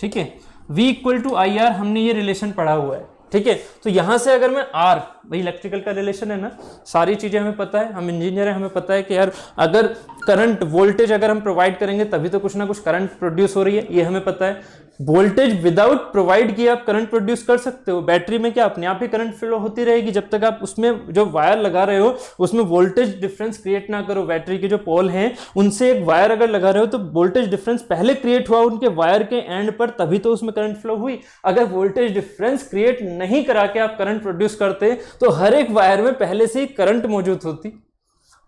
ठीक है। V = IR, हमने ये रिलेशन पढ़ा हुआ है, ठीक है। तो यहां से अगर मैं R, भाई इलेक्ट्रिकल का रिलेशन है ना, सारी चीजें हमें पता है, हम इंजीनियर हैं, हमें पता है कि यार अगर करंट वोल्टेज अगर हम प्रोवाइड करेंगे तभी तो कुछ ना कुछ करंट प्रोड्यूस हो रही है, ये हमें पता है। वोल्टेज विदाउट प्रोवाइड किए आप करंट प्रोड्यूस कर सकते हो। बैटरी में क्या अपने आप ही करंट फ्लो होती रहेगी, जब तक आप उसमें जो वायर लगा रहे हो उसमें वोल्टेज डिफरेंस क्रिएट ना करो। बैटरी के जो पोल हैं उनसे एक वायर अगर लगा रहे हो, तो वोल्टेज डिफरेंस पहले क्रिएट हुआ उनके वायर के एंड पर, तभी तो उसमें करंट फ्लो हुई। अगर वोल्टेज डिफरेंस क्रिएट नहीं करा के आप करंट प्रोड्यूस करते, तो हर एक वायर में पहले से ही करंट मौजूद होती,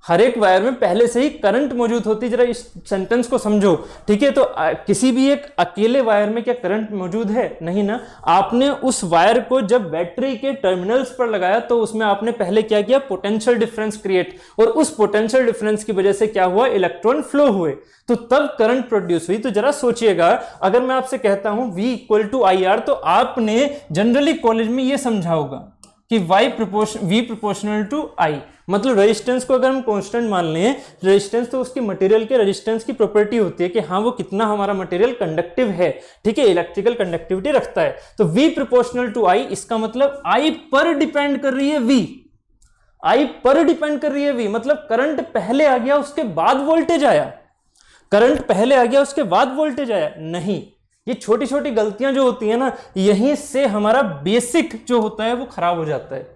हर एक वायर में पहले से ही करंट मौजूद होती। जरा इस सेंटेंस को समझो, ठीक है। तो किसी भी एक अकेले वायर में क्या करंट मौजूद है, नहीं ना। आपने उस वायर को जब बैटरी के टर्मिनल्स पर लगाया, तो उसमें आपने पहले क्या किया, पोटेंशियल डिफरेंस क्रिएट, और उस पोटेंशियल डिफरेंस की वजह से क्या हुआ, इलेक्ट्रॉन फ्लो हुए, तो तब करंट प्रोड्यूस हुई। तो जरा सोचिएगा, अगर मैं आपसे कहता हूं V = IR, तो आपने जनरली कॉलेज में यह समझा होगा कि V प्रोपोर्शनल टू I, मतलब रेजिस्टेंस को अगर हम कांस्टेंट मान लें, रेजिस्टेंस तो उसकी मटेरियल के रेजिस्टेंस की प्रॉपर्टी होती है कि हाँ वो कितना हमारा मटेरियल कंडक्टिव है, ठीक है, इलेक्ट्रिकल कंडक्टिविटी रखता है। तो V प्रोपोर्शनल टू I, इसका मतलब I पर डिपेंड कर रही है V, I पर डिपेंड कर रही है V, मतलब करंट पहले आ गया उसके बाद वोल्टेज आया, करंट पहले आ गया उसके बाद वोल्टेज आया, नहीं, ये छोटी छोटी गलतियां जो होती है ना, यहीं से हमारा बेसिक जो होता है वो खराब हो जाता है।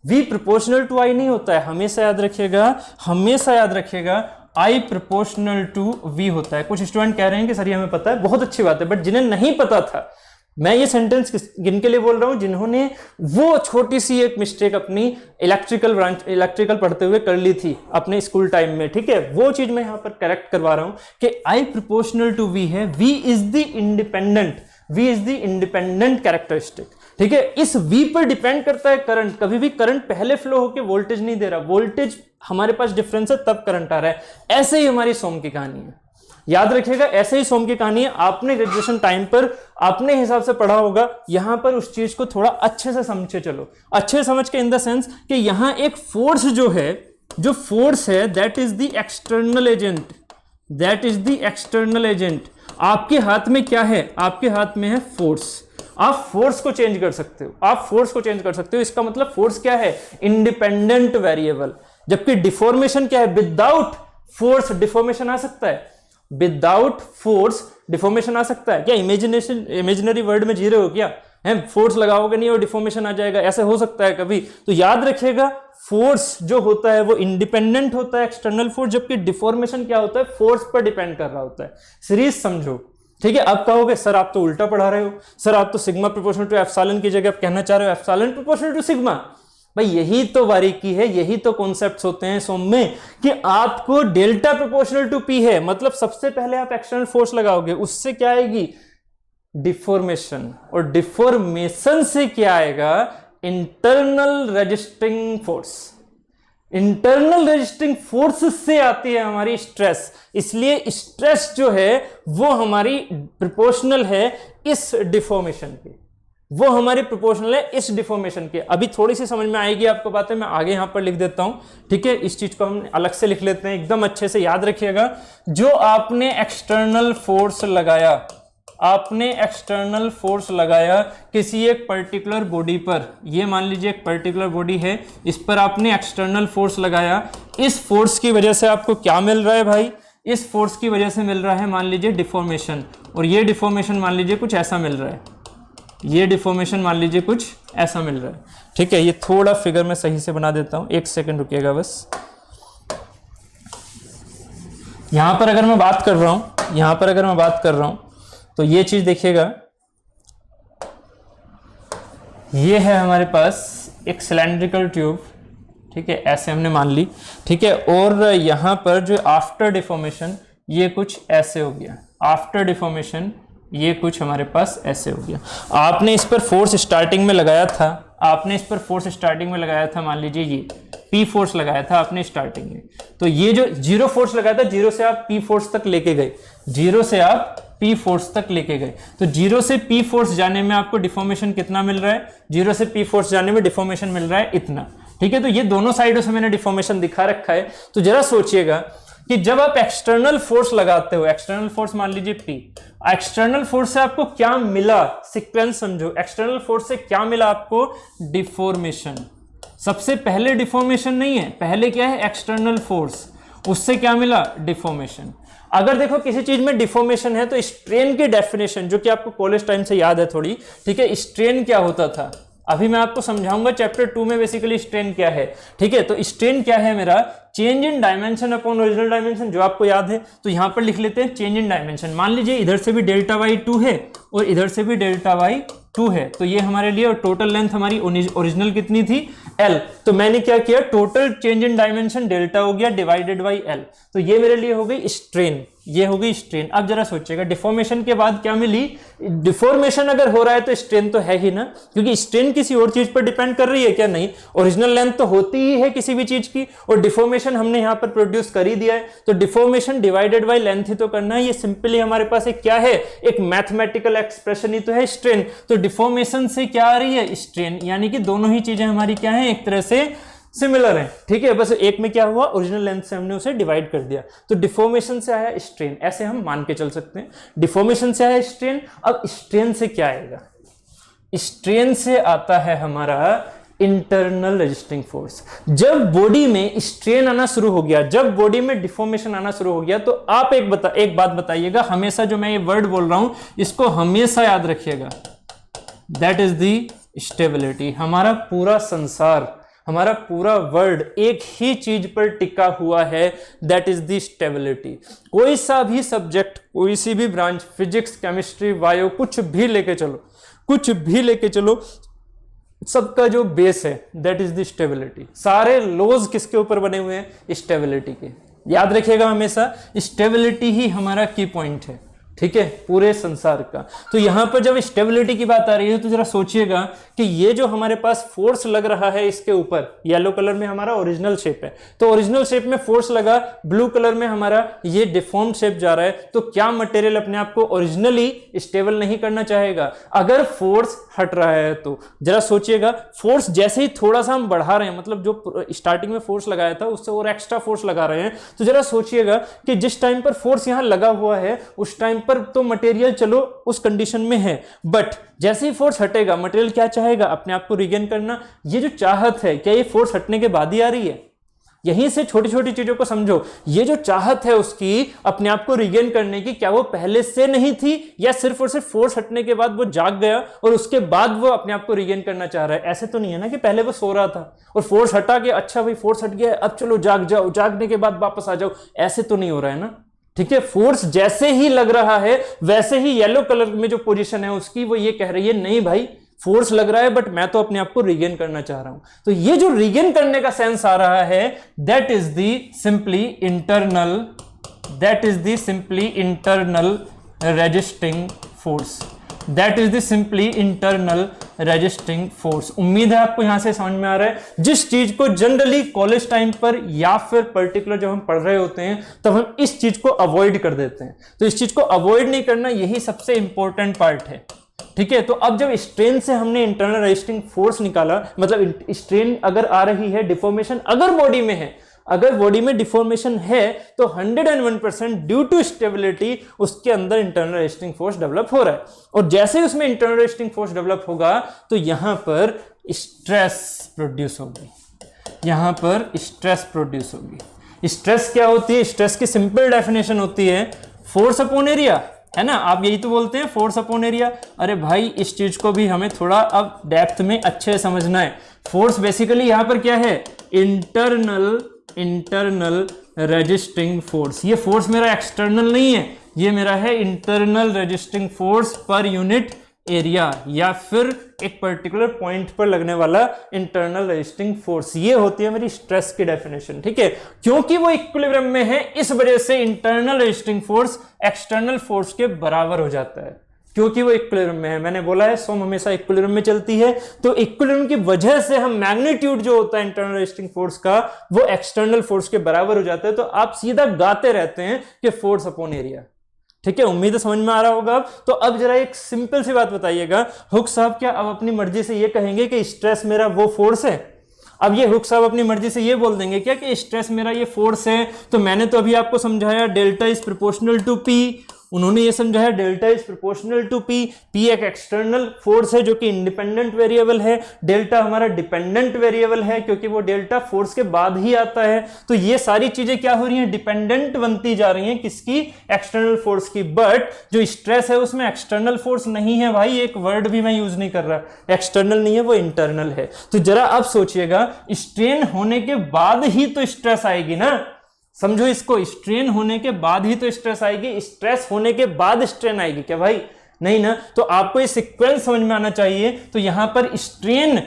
v प्रोपोर्शनल टू i नहीं होता है, हमेशा याद रखिएगा, हमेशा याद रखिएगा i प्रोपोर्शनल टू v होता है। कुछ स्टूडेंट कह रहे हैं कि सर ये हमें पता है, बहुत अच्छी बात है, बट जिन्हें नहीं पता था, मैं ये सेंटेंस किनके लिए बोल रहा हूं, जिन्होंने वो छोटी सी एक मिस्टेक अपनी इलेक्ट्रिकल पढ़ते हुए कर ली थी अपने स्कूल टाइम में, ठीक है, वो चीज मैं यहां पर करेक्ट करवा रहा हूं कि I प्रोपोर्शनल टू V है, V is the independent characteristic, ठीक है। इस V पर डिपेंड करता है करंट, कभी भी करंट पहले फ्लो होकर वोल्टेज नहीं दे रहा, वोल्टेज हमारे पास डिफरेंस है तब करंट आ रहा है। ऐसे ही हमारी सोम की कहानी है, याद रखिएगा, ऐसे ही सोम की कहानी है। आपने ग्रेजुएशन टाइम पर अपने हिसाब से पढ़ा होगा, यहां पर उस चीज को थोड़ा अच्छे से समझे चलो, अच्छे समझ के इन द सेंस कि यहां एक फोर्स जो है, जो फोर्स है that is the external agent, that is the external agent. आपके हाथ में क्या है, आपके हाथ में है फोर्स, आप फोर्स को चेंज कर सकते हो, आप फोर्स को चेंज कर सकते हो। इसका मतलब फोर्स क्या है, इंडिपेंडेंट वेरिएबल, जबकि डिफॉर्मेशन क्या है, विदाउट फोर्स डिफॉर्मेशन आ सकता है, विदाउट फोर्स डिफॉर्मेशन आ सकता है क्या? इमेजिनरी वर्ड में जी रहे हो क्या? है फोर्स लगाओगे नहीं और डिफॉर्मेशन आ जाएगा, ऐसे हो सकता है कभी? तो याद रखिएगा, फोर्स जो होता है वो इंडिपेंडेंट होता है एक्सटर्नल फोर्स, जबकि डिफॉर्मेशन क्या होता है, फोर्स पर डिपेंड कर रहा होता है। सीरीज समझो, ठीक है। अब कहोगे सर आप तो उल्टा पढ़ा रहे हो, सर आप तो सिग्मा प्रोपोर्शनल टू एप्सिलॉन की जगह आप कहना चाह रहे हो एप्सिलॉन प्रोपोर्शनल टू सिग्मा। भाई यही तो बारीकी है, यही तो कॉन्सेप्ट्स होते हैं सोम में कि आपको डेल्टा प्रोपोर्शनल टू पी है, मतलब सबसे पहले आप एक्सटर्नल फोर्स लगाओगे, उससे क्या आएगी, डिफॉर्मेशन, और डिफॉर्मेशन से क्या आएगा, internal resisting force. Internal resisting force से आती है हमारी स्ट्रेस, इसलिए स्ट्रेस जो है वो हमारी प्रोपोर्शनल है इस डिफॉर्मेशन के, वो हमारी प्रोपोर्शनल है इस डिफॉर्मेशन के। अभी थोड़ी सी समझ में आएगी आपको बातें, मैं आगे यहां पर लिख देता हूं, ठीक है। इस चीज को हम अलग से लिख लेते हैं, एकदम अच्छे से याद रखिएगा। जो आपने एक्सटर्नल फोर्स लगाया, आपने एक्सटर्नल फोर्स लगाया किसी एक पर्टिकुलर बॉडी पर, ये मान लीजिए एक पर्टिकुलर बॉडी है, इस पर आपने एक्सटर्नल फोर्स लगाया, इस फोर्स की वजह से आपको क्या मिल रहा है भाई, इस फोर्स की वजह से मिल रहा है मान लीजिए डिफॉर्मेशन, और ये डिफॉर्मेशन मान लीजिए कुछ ऐसा मिल रहा है, ये डिफॉर्मेशन मान लीजिए कुछ ऐसा मिल रहा है, ठीक है। ये थोड़ा फिगर में सही से बना देता हूं, एक सेकंड रुकिएगा बस। यहां पर अगर मैं बात कर रहा हूं, यहां पर अगर मैं बात कर रहा हूं तो ये चीज देखिएगा, ये है हमारे पास एक सिलेंड्रिकल ट्यूब, ठीक है, ऐसे हमने मान ली, ठीक है। और यहां पर जो आफ्टर डिफॉर्मेशन ये कुछ ऐसे हो गया, आफ्टर डिफॉर्मेशन ये कुछ हमारे पास ऐसे हो गया। आपने इस पर फोर्स स्टार्टिंग में लगाया था, आपने इस पर फोर्स स्टार्टिंग में लगाया था, मान लीजिए ये P फोर्स लगाया था आपने स्टार्टिंग में, तो ये जो जीरो फोर्स लगाया था, जीरो से आप P फोर्स तक लेके गए, जीरो से आप P फोर्स तक लेके गए, तो जीरो से P फोर्स जाने में आपको डिफॉर्मेशन कितना मिल रहा है, जीरो से P फोर्स जाने में डिफॉर्मेशन मिल रहा है इतना, ठीक है। तो ये दोनों साइडों से मैंने डिफॉर्मेशन दिखा रखा है। तो जरा सोचिएगा कि जब आप एक्सटर्नल फोर्स लगाते हो, एक्सटर्नल फोर्स मान लीजिए P, एक्सटर्नल फोर्स से आपको क्या मिला, सीक्वेंस समझो, एक्सटर्नल फोर्स से क्या मिला आपको, डिफॉर्मेशन। सबसे पहले डिफॉर्मेशन नहीं है, पहले क्या है, एक्सटर्नल फोर्स, उससे क्या मिला, डिफॉर्मेशन। अगर देखो किसी चीज में डिफॉर्मेशन है तो स्ट्रेन की डेफिनेशन, जो कि आपको कॉलेज टाइम से याद है थोड़ी, ठीक है, स्ट्रेन क्या होता था, अभी मैं आपको समझाऊंगा चैप्टर 2 में बेसिकली स्ट्रेन क्या है, ठीक है। तो स्ट्रेन क्या है मेरा, change in dimension upon original dimension, जो आपको याद है, तो यहां पर लिख लेते हैं चेंज इन डायमेंशन। मान लीजिए इधर से भी डेल्टा वाई 2 है और इधर से भी डेल्टा वाई 2 है, तो ये हमारे लिए, और टोटल लेंथ हमारी ओरिजिनल कितनी थी, L, तो मैंने क्या किया, total change in dimension delta हो गया डिवाइडेड बाई L, तो ये मेरे लिए हो गई स्ट्रेन, ये हो गई स्ट्रेन। अब जरा सोचिएगा डिफॉर्मेशन के बाद क्या मिली, डिफॉर्मेशन अगर हो रहा है तो स्ट्रेन तो है ही ना, क्योंकि स्ट्रेन किसी और चीज पर डिपेंड कर रही है क्या, नहीं, ओरिजिनल लेंथ तो होती ही है किसी भी चीज की, और डिफॉर्मेशन हमने यहां पर प्रोड्यूस कर ही दिया है, तो डिफॉर्मेशन डिवाइडेड बाई लेंथ ही तो करना है। ये सिंपली हमारे पास एक क्या है, एक मैथमेटिकल एक्सप्रेशन ही तो है, स्ट्रेन। तो डिफॉर्मेशन से क्या आ रही है, स्ट्रेन, यानी कि दोनों ही चीजें हमारी क्या है, एक तरह से सिमिलर है, ठीक है। बस एक में क्या हुआ, ओरिजिनल लेंथ से हमने उसे डिवाइड कर दिया, तो डिफॉर्मेशन से आया स्ट्रेन, ऐसे हम मान के चल सकते हैं, डिफॉर्मेशन से आया स्ट्रेन। अब स्ट्रेन से क्या आएगा, स्ट्रेन से आता है हमारा इंटरनल रेजिस्टिंग फोर्स। जब बॉडी में स्ट्रेन आना शुरू हो गया, जब बॉडी में डिफॉर्मेशन आना शुरू हो गया, तो आप एक बात बताइएगा, हमेशा जो मैं ये वर्ड बोल रहा हूं इसको हमेशा याद रखिएगा, दैट इज द स्टेबिलिटी। हमारा पूरा संसार, हमारा पूरा वर्ल्ड एक ही चीज पर टिका हुआ है, दैट इज द स्टेबिलिटी। कोई सा भी सब्जेक्ट, कोई सी भी ब्रांच, फिजिक्स, केमिस्ट्री, बायो, कुछ भी लेके चलो, कुछ भी लेके चलो, सबका जो बेस है दैट इज द स्टेबिलिटी। सारे लॉज किसके ऊपर बने हुए हैं? स्टेबिलिटी के। याद रखिएगा हमेशा, स्टेबिलिटी ही हमारा की पॉइंट है, ठीक है, पूरे संसार का। तो यहां पर जब स्टेबिलिटी की बात आ रही है तो जरा सोचिएगा कि ये जो हमारे पास फोर्स लग रहा है इसके ऊपर, येलो कलर में हमारा ओरिजिनल शेप है, तो ओरिजिनल शेप में फोर्स लगा, ब्लू कलर में हमारा ये डिफॉर्म शेप जा रहा है, तो क्या मटेरियल अपने आप को ओरिजिनली स्टेबल नहीं करना चाहेगा? अगर फोर्स हट रहा है तो जरा सोचिएगा, फोर्स जैसे ही थोड़ा सा हम बढ़ा रहे हैं, मतलब जो स्टार्टिंग में फोर्स लगाया था उससे और एक्स्ट्रा फोर्स लगा रहे हैं, तो जरा सोचिएगा कि जिस टाइम पर फोर्स यहां लगा हुआ है उस टाइम पर तो मटेरियल चलो उस कंडीशन में है, बट जैसे ही फोर्स हटेगा मटेरियल क्या चाहेगा? अपने आप को रिगेन करना। ये जो चाहत है, क्या ये फोर्स हटने के बाद ही आ रही है? यहीं से छोटी छोटी चीजों को समझो, ये जो चाहत है उसकी अपने आप को रिगेन करने की, क्या वो पहले से नहीं थी, या सिर्फ और सिर्फ फोर्स हटने के बाद वो जाग गया और उसके बाद वो अपने आप को रिगेन करना चाह रहा है? ऐसे तो नहीं है ना कि पहले वो सो रहा था और फोर्स हटा के, अच्छा भाई फोर्स हट गया अब चलो जाग जाओ, जागने के बाद वापस आ जाओ, ऐसे तो नहीं हो रहा है ना, ठीक है। फोर्स जैसे ही लग रहा है वैसे ही येलो कलर में जो पोजीशन है उसकी, वो ये कह रही है नहीं भाई फोर्स लग रहा है बट मैं तो अपने आप को रिगेन करना चाह रहा हूं। तो ये जो रिगेन करने का सेंस आ रहा है, that is the simply internal resisting force, that is the simply internal resisting force. उम्मीद है आपको यहां से समझ में आ रहा है। जिस चीज को जनरली कॉलेज टाइम पर या फिर पर्टिकुलर जब हम पढ़ रहे होते हैं तब हम इस चीज को अवॉइड कर देते हैं, तो इस चीज को अवॉइड नहीं करना, यही सबसे इंपॉर्टेंट पार्ट है, ठीक है। तो अब जब स्ट्रेन से हमने इंटरनल रेजिस्टिंग फोर्स निकाला, मतलब स्ट्रेन अगर आ रही है, डिफॉर्मेशन अगर बॉडी में है, अगर बॉडी में डिफॉर्मेशन है तो 101% ड्यू टू स्टेबिलिटी उसके अंदर इंटरनल रेजिस्टिंग फोर्स डेवलप हो रहा है। और जैसे ही उसमें इंटरनल रेजिस्टिंग फोर्स डेवलप होगा तो यहां पर स्ट्रेस प्रोड्यूस होगी, यहां पर स्ट्रेस प्रोड्यूस होगी। स्ट्रेस क्या होती है? स्ट्रेस की सिंपल डेफिनेशन होती है फोर्स अपॉन एरिया, है ना। आप यही तो बोलते हैं फोर्स अपॉन एरिया। अरे भाई इस चीज को भी हमें थोड़ा अब डेप्थ में अच्छे से समझना है। फोर्स बेसिकली यहां पर क्या है? Internal resisting force. ये फोर्स मेरा एक्सटर्नल नहीं है, ये मेरा है internal resisting force per unit area, या फिर एक पर्टिकुलर पॉइंट पर लगने वाला इंटरनल रेजिस्टिंग फोर्स। ये होती है मेरी स्ट्रेस की डेफिनेशन, ठीक है। क्योंकि वो इक्विलिब्रियम में है इस वजह से internal resisting force external force के बराबर हो जाता है, क्योंकि वो इक्विलिब्रियम में है। मैंने बोला है सोम हमेशा इक्विलिब्रियम में चलती है, तो इक्विलिब्रियम की वजह से हम मैग्नीट्यूड जो होता है इंटरनल रेजिस्टिंग फोर्स का वो एक्सटर्नल फोर्स के बराबर हो जाता है। तो आप सीधा गाते रहते हैं कि फोर्स अपॉन एरिया, ठीक है। उम्मीद है समझ में आ रहा होगा। अब तो अब जरा एक सिंपल सी बात बताइएगा, हुक साहब क्या अब अपनी मर्जी से ये कहेंगे कि स्ट्रेस मेरा वो फोर्स है? अब ये हुक साहब अपनी मर्जी से ये बोल देंगे क्या कि स्ट्रेस मेरा ये फोर्स है? तो मैंने तो अभी आपको समझाया delta is proportional to P, उन्होंने ये समझाया delta is proportional to P. P एक एक्सटर्नल फोर्स है जो कि इंडिपेंडेंट वेरिएबल है, डेल्टा हमारा डिपेंडेंट वेरिएबल है क्योंकि वो डेल्टा फोर्स के बाद ही आता है। तो ये सारी चीजें क्या हो रही हैं? डिपेंडेंट बनती जा रही हैं, किसकी? एक्सटर्नल फोर्स की। बट जो स्ट्रेस है उसमें एक्सटर्नल फोर्स नहीं है भाई, एक वर्ड भी मैं यूज नहीं कर रहा, एक्सटर्नल नहीं है, वो इंटरनल है। तो जरा अब सोचिएगा, स्ट्रेन होने के बाद ही तो स्ट्रेस आएगी ना, समझो इसको, स्ट्रेन होने के बाद ही तो स्ट्रेस आएगी, स्ट्रेस होने के बाद स्ट्रेन आएगी क्या भाई? नहीं ना। तो आपको ये सीक्वेंस समझ में आना चाहिए। तो यहां पर strain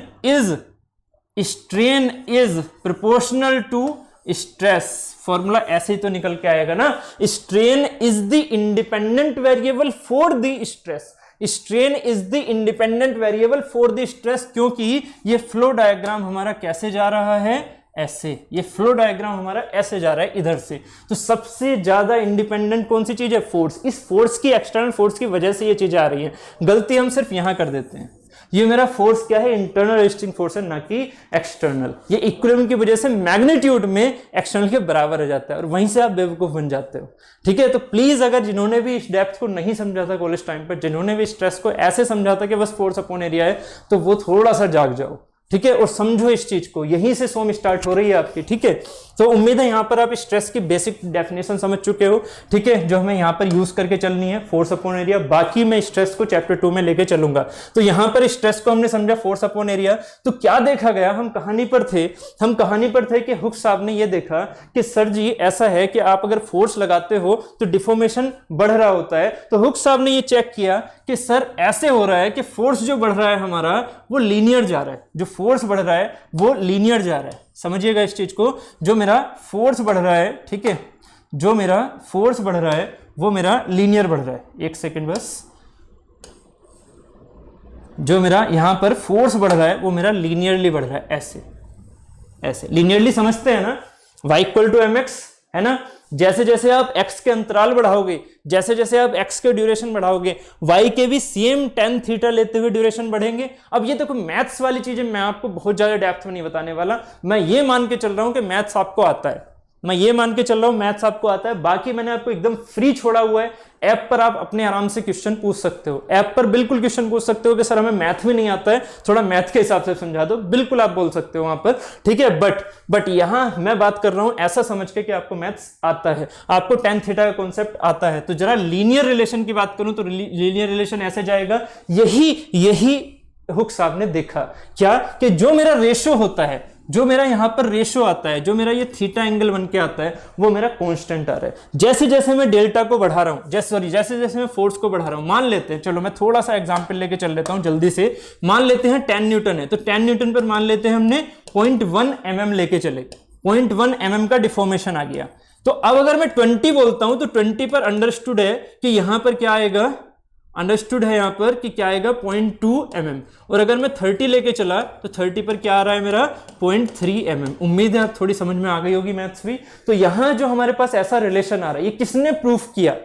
is proportional to stress, formula ऐसे ही तो निकल के आएगा ना। Strain is the independent variable for the stress, strain is the independent variable for the stress, क्योंकि ये फ्लो डायग्राम हमारा कैसे जा रहा है? ऐसे। ये फ्लो डायग्राम हमारा ऐसे जा रहा है इधर से। तो सबसे ज्यादा इंडिपेंडेंट कौन सी चीज है? फोर्स। इस फोर्स की, एक्सटर्नल फोर्स की वजह से ये चीजें आ रही है। गलती हम सिर्फ यहां कर देते हैं। ये मेरा फोर्स क्या है? इंटरनल रेजिस्टिंग फोर्स है, ना कि एक्सटर्नल। ये इक्विलिब्रियम की वजह से मैग्नीट्यूड में एक्सटर्नल के बराबर हो जाता है और वहीं से आप बेवकूफ बन जाते हो, ठीक है। तो प्लीज अगर जिन्होंने भी इस डेप्थ को नहीं समझा था कॉलेज टाइम पर, जिन्होंने भी स्ट्रेस को ऐसे समझा था कि बस फोर्स अपॉन एरिया है, तो वो थोड़ा सा जाग जाओ, ठीक है, और समझो इस चीज को, यहीं से सोम स्टार्ट हो रही है आपकी, ठीक है। तो उम्मीद है यहां पर आप स्ट्रेस की बेसिक डेफिनेशन समझ चुके हो, ठीक है, जो हमें यहां पर यूज करके चलनी है, फोर्स अपॉन एरिया। बाकी मैं स्ट्रेस को चैप्टर 2 में लेके चलूंगा। तो यहां पर स्ट्रेस को हमने समझा फोर्स अपॉन एरिया। तो क्या देखा गया, हम कहानी पर थे कि हुक साहब ने यह देखा कि सर जी ऐसा है कि आप अगर फोर्स लगाते हो तो डिफॉर्मेशन बढ़ रहा होता है। तो हुक साहब ने यह चेक किया कि सर ऐसे हो रहा है कि फोर्स जो बढ़ रहा है हमारा वो लीनियर जा रहा है, जो फोर्स बढ़ रहा है वो लीनियर जा रहा है। समझिएगा इस चीज को, जो मेरा फोर्स बढ़ रहा है, ठीक है, जो मेरा फोर्स बढ़ रहा है वो मेरा लीनियर बढ़ रहा है। एक सेकंड बस, जो मेरा यहां पर फोर्स बढ़ रहा है वो मेरा लीनियरली बढ़ रहा है, ऐसे ऐसे लीनियरली समझते हैं ना, y इक्वल टू mx है ना। जैसे जैसे आप x के अंतराल बढ़ाओगे, जैसे जैसे आप x के ड्यूरेशन बढ़ाओगे, y के भी सेम tan थीटा लेते हुए ड्यूरेशन बढ़ेंगे। अब ये देखो मैथ्स वाली चीजें मैं आपको बहुत ज्यादा डेप्थ में नहीं बताने वाला, मैं ये मान के चल रहा हूं कि मैथ्स आपको आता है, मैं ये मान के चल रहा हूं मैथ्स आपको आता है। बाकी मैंने आपको एकदम फ्री छोड़ा हुआ है, ऐप पर आप अपने आराम से क्वेश्चन पूछ सकते हो, ऐप पर बिल्कुल क्वेश्चन पूछ सकते हो कि सर हमें मैथ भी नहीं आता है, थोड़ा मैथ के हिसाब से समझा दो, बिल्कुल आप बोल सकते हो वहां पर, ठीक है। बट यहां मैं बात कर रहा हूं ऐसा समझ के कि आपको मैथ्स आता है, आपको tan थीटा का कॉन्सेप्ट आता है। तो जरा लीनियर रिलेशन की बात करूं तो लीनियर रिलेशन ऐसे जाएगा, यही हुक साहब ने देखा क्या, कि जो मेरा रेशो होता है, जो मेरा यहां पर रेशो आता है, जो मेरा ये थीटा एंगल बन के आता है वो मेरा कांस्टेंट आ रहा है। जैसे जैसे मैं डेल्टा को बढ़ा रहा हूं, जैसे जैसे मैं फोर्स को बढ़ा रहा हूं, मान लेते हैं, चलो मैं थोड़ा सा एग्जांपल लेके चल लेता हूं जल्दी से। मान लेते हैं 10 न्यूटन है, तो 10 न्यूटन पर मान लेते हैं हमने 0.1 mm लेके चले, 0.1 mm का डिफॉर्मेशन आ गया। तो अब अगर मैं 20 बोलता हूं तो 20 पर अंडरस्टूड है कि यहां पर क्या आएगा, अंडरस्टूड है यहां पर कि क्या आएगा 0.2 mm। और अगर मैं 30 लेके चला तो 30 पर क्या आ रहा है मेरा 0.3 mm। उम्मीद है आप थोड़ी समझ में आ गई होगी मैथ्स भी। तो यहां जो हमारे पास ऐसा रिलेशन आ रहा है, ये किसने प्रूफ किया,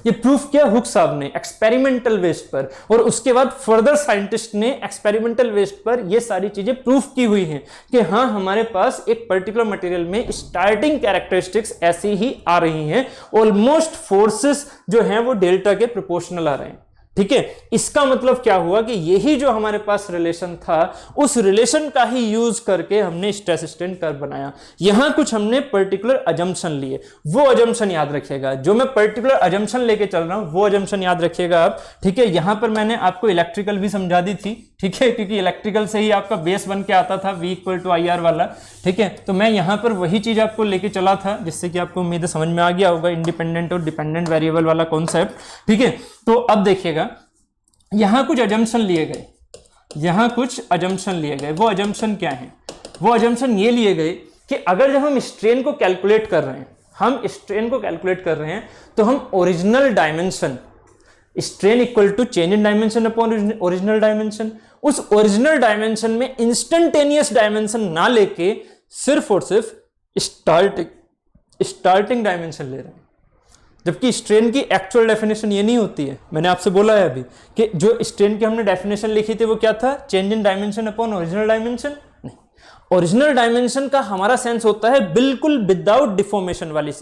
ये प्रूफ किया हुक साहब ने एक्सपेरिमेंटल बेस्ड पर, और उसके बाद फर्दर साइंटिस्ट ने एक्सपेरिमेंटल बेस्ड पर ये सारी चीजें प्रूफ की हुई हैं कि हाँ हमारे पास एक पर्टिकुलर मटेरियल में स्टार्टिंग कैरेक्टरिस्टिक्स ऐसी ही आ रही हैं, ऑलमोस्ट फोर्सेस जो हैं वो डेल्टा के प्रोपोर्शनल आ रहे हैं, ठीक है। इसका मतलब क्या हुआ कि यही जो हमारे पास रिलेशन था, उस रिलेशन का ही यूज करके हमने स्ट्रेस स्ट्रेन कर्व बनाया। यहां कुछ हमने पर्टिकुलर अजम्पशन लिए, वो अजम्पशन याद रखिएगा, जो मैं पर्टिकुलर अजम्पशन लेके चल रहा हूं वो अजम्पशन याद रखिएगा आप, ठीक है। यहां पर मैंने आपको इलेक्ट्रिकल भी समझा दी थी, ठीक है, क्योंकि इलेक्ट्रिकल से ही आपका बेस बन के आता था V इक्वल टू IR वाला, ठीक है। तो मैं यहां पर वही चीज आपको लेके चला था, जिससे कि आपको उम्मीद है समझ में आ गया होगा इंडिपेंडेंट और डिपेंडेंट वेरिएबल वाला कॉन्सेप्ट, ठीक है। तो अब देखिएगा यहां कुछ अजम्पशन लिए गए, यहां कुछ अजम्पशन लिए गए। वो अजम्पशन क्या है, वो अजम्पशन ये लिए गए कि अगर जब हम स्ट्रेन को कैलकुलेट कर रहे हैं, हम स्ट्रेन को कैलकुलेट कर रहे हैं, तो हम original dimension, strain equal to change in dimension upon original dimension, उस ओरिजिनल डायमेंशन में इंस्टेंटेनियस डायमेंशन ना लेके सिर्फ और सिर्फ स्टार्टिंग डायमेंशन ले रहे हैं। जबकि स्ट्रेन की एक्चुअल डेफिनेशन ये नहीं होती है, मैंने आपसे बोला है अभी कि जो स्ट्रेन की हमने डेफिनेशन लिखी थी वो क्या था, change in dimension upon original dimension. नहीं, ओरिजिनल डायमेंशन का हमारा सेंस होता है बिल्कुल विदाउट डिफॉर्मेशन वाली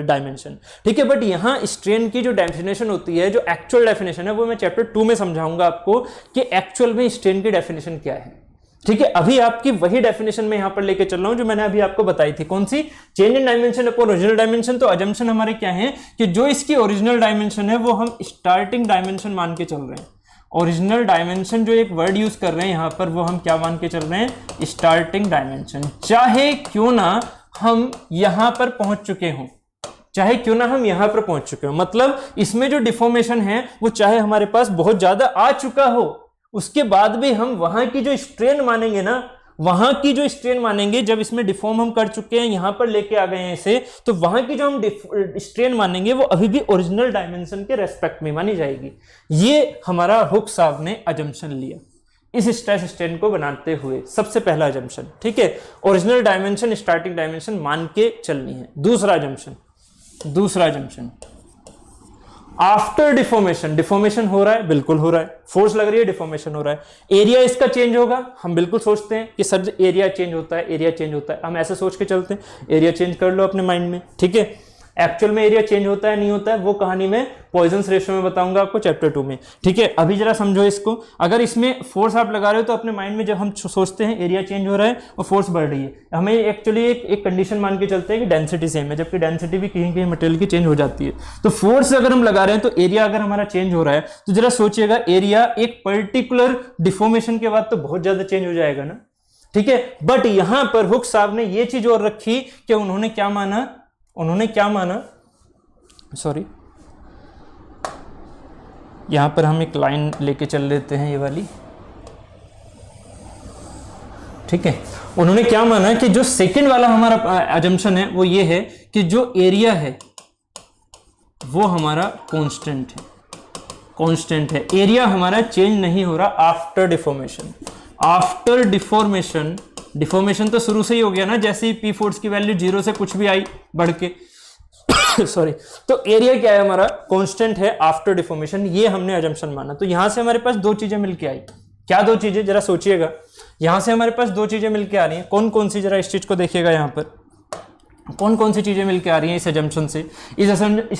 डायमेंशन, ठीक है। बट यहां स्ट्रेन की जो डेफिनेशन होती है, जो एक्चुअल डेफिनेशन है, वो मैं चैप्टर 2 में समझाऊंगा आपको कि एक्चुअल में स्ट्रेन की डेफिनेशन क्या है, ठीक है। अभी आपकी वही डेफिनेशन में यहां पर लेके चल रहा हूं जो मैंने अभी आपको बताई थी, कौन सी, change in dimension upon original dimension. तो अजम्पशन हमारे क्या है कि जो इसकी ओरिजिनल डायमेंशन है वो हम स्टार्टिंग डायमेंशन मान के चल रहे हैं। ओरिजिनल डायमेंशन जो एक वर्ड यूज कर रहे हैं यहां पर, वो हम क्या मान के चल रहे हैं, स्टार्टिंग डायमेंशन। चाहे क्यों ना हम यहां पर पहुंच चुके हों, चाहे क्यों ना हम यहां पर पहुंच चुके हो, मतलब इसमें जो डिफॉर्मेशन है वो चाहे हमारे पास बहुत ज्यादा आ चुका हो, उसके बाद भी हम वहां की जो स्ट्रेन मानेंगे ना, वहां की जो स्ट्रेन मानेंगे, जब इसमें डिफॉर्म हम कर चुके हैं, यहां पर लेके आ गए हैं इसे, तो वहां की जो हम स्ट्रेन मानेंगे वो अभी भी ओरिजिनल डायमेंशन के रेस्पेक्ट में मानी जाएगी। ये हमारा हुक साहब ने अजम्पशन लिया इस स्ट्रेस स्ट्रेन को बनाते हुए, सबसे पहला अजम्पशन, ठीक है। ओरिजिनल डायमेंशन स्टार्टिंग डायमेंशन मान के चलनी है। दूसरा अजम्पशन आफ्टर डिफॉर्मेशन, डिफॉर्मेशन हो रहा है, बिल्कुल हो रहा है, फोर्स लग रही है, डिफॉर्मेशन हो रहा है, एरिया इसका चेंज होगा, हम बिल्कुल सोचते हैं कि सर एरिया चेंज होता है, एरिया चेंज होता है, हम ऐसे सोच के चलते हैं, एरिया चेंज कर लो अपने माइंड में, ठीक है। एक्चुअल में एरिया चेंज होता है नहीं होता है वो कहानी में पॉइजन्स रेशियो में बताऊंगा आपको चैप्टर 2 में, ठीक है। अभी जरा समझो इसको, अगर इसमें फोर्स आप लगा रहे हो तो अपने माइंड में जब हम सोचते हैं एरिया चेंज हो रहा है और फोर्स बढ़ रही है, हमें एक्चुअली एक कंडीशन मान के चलते हैं कि डेंसिटी सेम है, जबकि डेंसिटी भी कहीं कहीं मटेरियल की चेंज हो जाती है। तो फोर्स अगर हम लगा रहे हैं तो एरिया अगर हमारा चेंज हो रहा है तो जरा सोचिएगा एरिया एक पर्टिकुलर डिफॉर्मेशन के बाद तो बहुत ज्यादा चेंज हो जाएगा ना, ठीक है। बट यहां पर हुक साहब ने ये चीज और रखी कि उन्होंने क्या माना, सॉरी, यहां पर हम एक लाइन लेके चल लेते हैं ये वाली, ठीक है। उन्होंने क्या माना कि जो सेकंड वाला हमारा अजम्पशन है वो ये है कि जो एरिया है वो हमारा कांस्टेंट है, एरिया हमारा चेंज नहीं हो रहा आफ्टर डिफॉर्मेशन। डिफॉर्मेशन तो शुरू से ही हो गया ना, जैसे ही पी फोर्स की वैल्यू 0 से कुछ भी आई बढ़ के सॉरी, तो एरिया क्या है हमारा कांस्टेंट है आफ्टर डिफॉर्मेशन, ये हमने अजम्पशन माना। तो यहां से हमारे पास दो चीजें मिलके आई, क्या दो चीजें जरा सोचिएगा, यहां से हमारे पास दो चीजें मिलके आ रही हैं, कौन कौन सी, जरा इस चीज को देखिएगा, यहां पर कौन कौन सी चीजें मिलके आ रही हैं इस अजम्पशन से। इस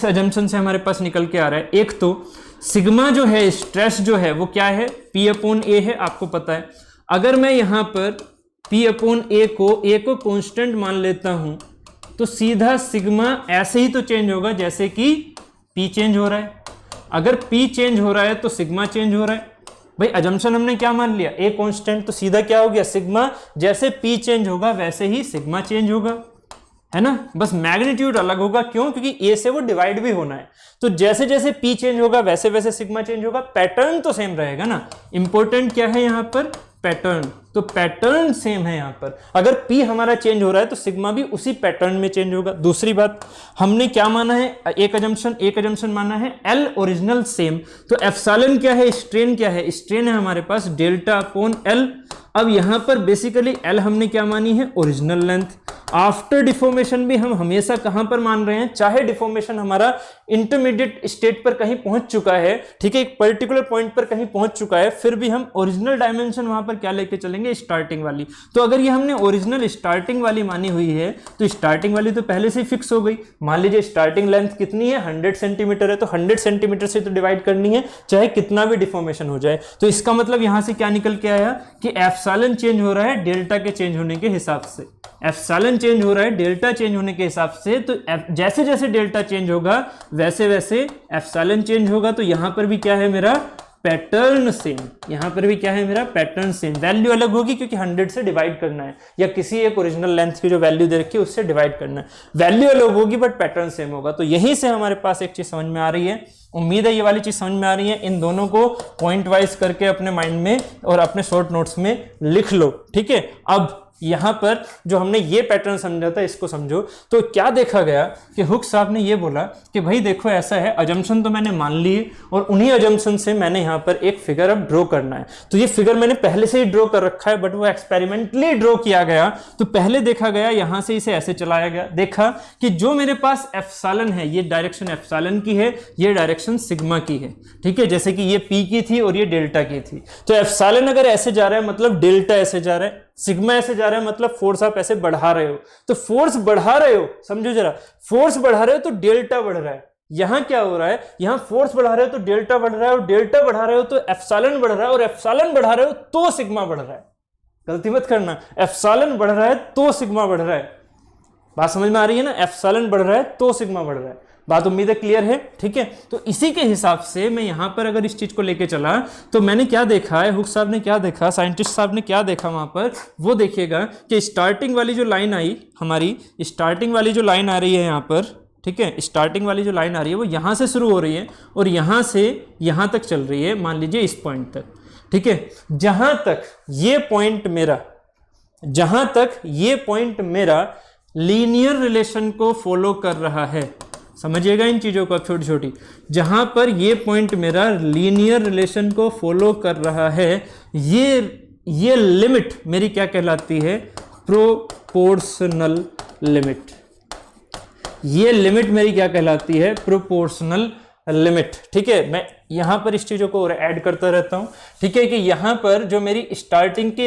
अजम्पशन से हमारे पास निकल के आ रहा है, एक तो सिग्मा जो है, स्ट्रेस जो है वो क्या है, P/A है, आपको पता है। अगर मैं यहां पर P/A को कांस्टेंट मान लेता हूं तो सीधा सिग्मा ऐसे ही तो चेंज होगा जैसे कि P चेंज हो रहा है। अगर P चेंज हो रहा है तो सिग्मा चेंज हो रहा है। भाई अजम्पशन हमने क्या मान लिया, A कांस्टेंट, तो सीधा क्या हो गया, सिग्मा जैसे P चेंज होगा वैसे ही सिग्मा चेंज होगा, है ना। बस मैग्नीट्यूड अलग होगा, क्यों, क्योंकि A से वो डिवाइड भी होना है। तो जैसे जैसे P चेंज होगा वैसे वैसे सिग्मा चेंज होगा, पैटर्न तो सेम रहेगा ना। इंपॉर्टेंट क्या है यहां पर, पैटर्न, तो पैटर्न सेम है यहां पर। अगर P हमारा चेंज हो रहा है तो सिग्मा भी उसी पैटर्न में चेंज होगा। दूसरी बात, हमने क्या माना है, एक अजम्पशन माना है L ओरिजिनल सेम। तो एप्सिलॉन क्या है, स्ट्रेन क्या है, स्ट्रेन है हमारे पास डेल्टा/L। अब यहां पर बेसिकली L हमने क्या मानी है, ओरिजिनल लेंथ। आफ्टर डिफॉर्मेशन भी हम हमेशा कहां पर मान रहे हैं, चाहे डिफॉर्मेशन हमारा इंटरमीडिएट स्टेट पर कहीं पहुंच चुका है, ठीक है, एक पर्टिकुलर पॉइंट पर कहीं पहुंच चुका है, फिर भी हम ओरिजिनल डायमेंशन वहां पर क्या लेके चलेंगे, स्टार्टिंग वाली। तो अगर ये हमने ओरिजिनल स्टार्टिंग वाली मानी हुई है तो स्टार्टिंग वाली तो पहले से ही फिक्स हो गई। मान लीजिए स्टार्टिंग लेंथ कितनी है, 100 सेंटीमीटर है, तो 100 सेंटीमीटर से तो डिवाइड करनी है, चाहे कितना भी डिफॉर्मेशन हो जाए। तो इसका मतलब यहां से क्या निकल के आया कि एप्सिलॉन चेंज हो रहा है डेल्टा के चेंज होने के हिसाब से, एप्सिलॉन चेंज हो रहा है डेल्टा चेंज होने के हिसाब से। तो जैसे जैसे डेल्टा चेंज होगा वैसे वैसे एप्सिलॉन चेंज होगा। तो यहां पर भी क्या है मेरा, पैटर्न सेम, यहां पर भी क्या है मेरा, पैटर्न सेम। वैल्यू अलग होगी क्योंकि 100 से डिवाइड करना है, या किसी एक ओरिजिनल लेंथ की जो वैल्यू दे रखी है उससे डिवाइड करना है। वैल्यू अलग होगी बट पैटर्न सेम होगा। तो यहीं से हमारे पास एक चीज समझ में आ रही है, उम्मीद है ये वाली चीज समझ में आ रही है। इन दोनों को पॉइंट वाइज करके अपने माइंड में और अपने शॉर्ट नोट्स में लिख लो, ठीक है। अब यहां पर जो हमने ये पैटर्न समझा था इसको समझो। तो क्या देखा गया कि हुक साहब ने ये बोला कि भाई देखो ऐसा है, अजम्पशन तो मैंने मान ली और उन्हीं अजम्पशन से मैंने यहां पर एक फिगर अब ड्रॉ करना है। तो ये फिगर मैंने पहले से ही ड्रॉ कर रखा है बट वो एक्सपेरिमेंटली ड्रॉ किया गया। तो पहले देखा गया, यहां से इसे ऐसे चलाया गया, देखा कि जो मेरे पास एप्सिलॉन है, ये डायरेक्शन एप्सिलॉन की है, ये डायरेक्शन सिग्मा की है, ठीक है। जैसे कि ये P की थी और ये डेल्टा की थी। तो एप्सिलॉन अगर ऐसे जा रहा है मतलब डेल्टा ऐसे जा रहा है, सिग्मा ऐसे जा रहा है मतलब फोर्स आप ऐसे बढ़ा रहे हो। तो फोर्स बढ़ा रहे हो, समझो जरा, फोर्स बढ़ा रहे हो तो डेल्टा बढ़ रहा है। यहां क्या हो रहा है, यहां फोर्स बढ़ा रहे हो तो डेल्टा बढ़ रहा है, और डेल्टा बढ़ा रहे हो तो एप्सिलॉन बढ़ रहा है, और एप्सिलॉन बढ़ा रहे हो तो सिग्मा बढ़ रहा है। गलती मत करना, एप्सिलॉन बढ़ रहा है तो सिग्मा बढ़ रहा है। बात समझ में आ रही है ना, एप्सिलॉन बढ़ रहा है तो सिग्मा बढ़ रहा है। बात उम्मीद है क्लियर है, ठीक है। तो इसी के हिसाब से मैं यहां पर अगर इस चीज को लेके चला तो मैंने क्या देखा है, हुक साहब ने क्या देखा, साइंटिस्ट साहब ने क्या देखा वहां पर, वो देखिएगा कि स्टार्टिंग वाली जो लाइन आई हमारी, स्टार्टिंग वाली जो लाइन आ रही है यहां पर, ठीक है, स्टार्टिंग वाली जो लाइन आ रही है वो यहां से शुरू हो रही है और यहां से यहां तक चल रही है, मान लीजिए इस पॉइंट तक, ठीक है। जहां तक ये पॉइंट मेरा लीनियर रिलेशन को फॉलो कर रहा है, समझिएगा इन चीजों को छोटी छोटी, जहां पर ये पॉइंट मेरा लीनियर रिलेशन को फॉलो कर रहा है, ये लिमिट मेरी क्या कहलाती है, प्रोपोर्शनल लिमिट। ये लिमिट मेरी क्या कहलाती है, प्रोपोर्शनल लिमिट, ठीक है। मैं यहां पर इस चीजों को और ऐड करता रहता हूं, ठीक है, कि यहां पर जो मेरी स्टार्टिंग की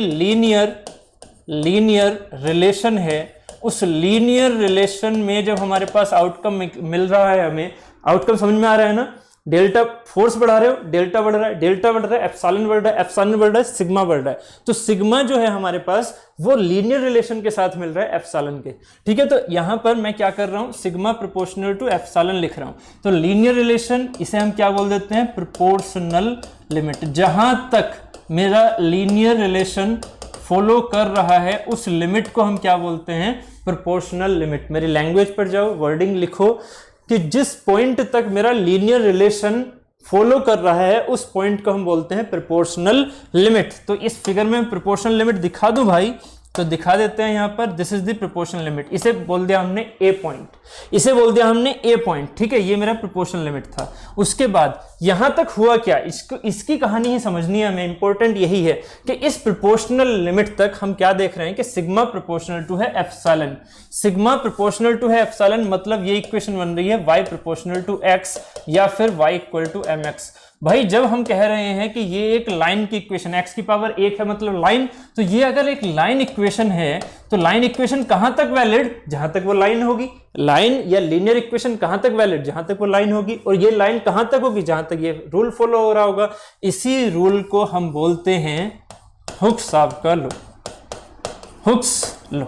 लीनियर रिलेशन है उस लीनियर रिलेशन में जब हमारे पास आउटकम मिल रहा है, हमें आउटकम समझ में आ रहा है ना, डेल्टा फोर्स बढ़ा रहे हो, डेल्टा बढ़ रहा है, डेल्टा बढ़ रहा है, एप्सिलॉन बढ़ रहा है, एप्सिलॉन बढ़ रहा है, सिग्मा बढ़ रहा है। तो सिग्मा जो है हमारे पास वो लीनियर रिलेशन के साथ मिल रहा है एप्सिलॉन के। ठीक है, तो यहां पर मैं क्या कर रहा हूं, सिग्मा प्रोपोर्शनल टू एप्सिलॉन लिख रहा हूं। तो लीनियर रिलेशन, इसे हम क्या बोल देते हैं, प्रोपोर्शनल लिमिट। जहां तक मेरा लीनियर रिलेशन फॉलो कर रहा है उस लिमिट को हम क्या बोलते हैं, प्रोपोर्शनल लिमिट। मेरी लैंग्वेज पर जाओ, वर्डिंग लिखो कि जिस पॉइंट तक मेरा लीनियर रिलेशन फॉलो कर रहा है उस पॉइंट को हम बोलते हैं प्रोपोर्शनल लिमिट। तो इस फिगर में प्रोपोर्शनल लिमिट दिखा दूं भाई, तो दिखा देते हैं यहां पर, this is the proportional limit. इसे बोल दिया हमने ए पॉइंट, इसे बोल दिया हमने ए पॉइंट। ठीक है, ये मेरा प्रोपोर्शनल लिमिट था। उसके बाद यहां तक हुआ क्या, इसकी कहानी ही समझनी है हमें। इंपॉर्टेंट यही है कि इस प्रोपोर्शनल लिमिट तक हम क्या देख रहे हैं कि सिग्मा प्रोपोर्शनल टू है एप्सिलॉन। सिग्मा प्रोपोर्शनल टू है एप्सिलॉन, मतलब ये इक्वेशन बन रही है y प्रोपोर्शनल टू x या फिर y इक्वल टू mx। भाई जब हम कह रहे हैं कि ये एक लाइन की इक्वेशन, x की पावर 1 है मतलब लाइन, तो ये अगर एक लाइन इक्वेशन है तो लाइन इक्वेशन कहां तक वैलिड, जहां तक वो लाइन होगी। लाइन या लीनियर इक्वेशन कहां तक वैलिड, जहां तक वो लाइन होगी। और ये लाइन कहां तक होगी, जहां तक ये रूल फॉलो हो रहा होगा। इसी रूल को हम बोलते हैं हुक्स का लॉ, हुक्स लॉ।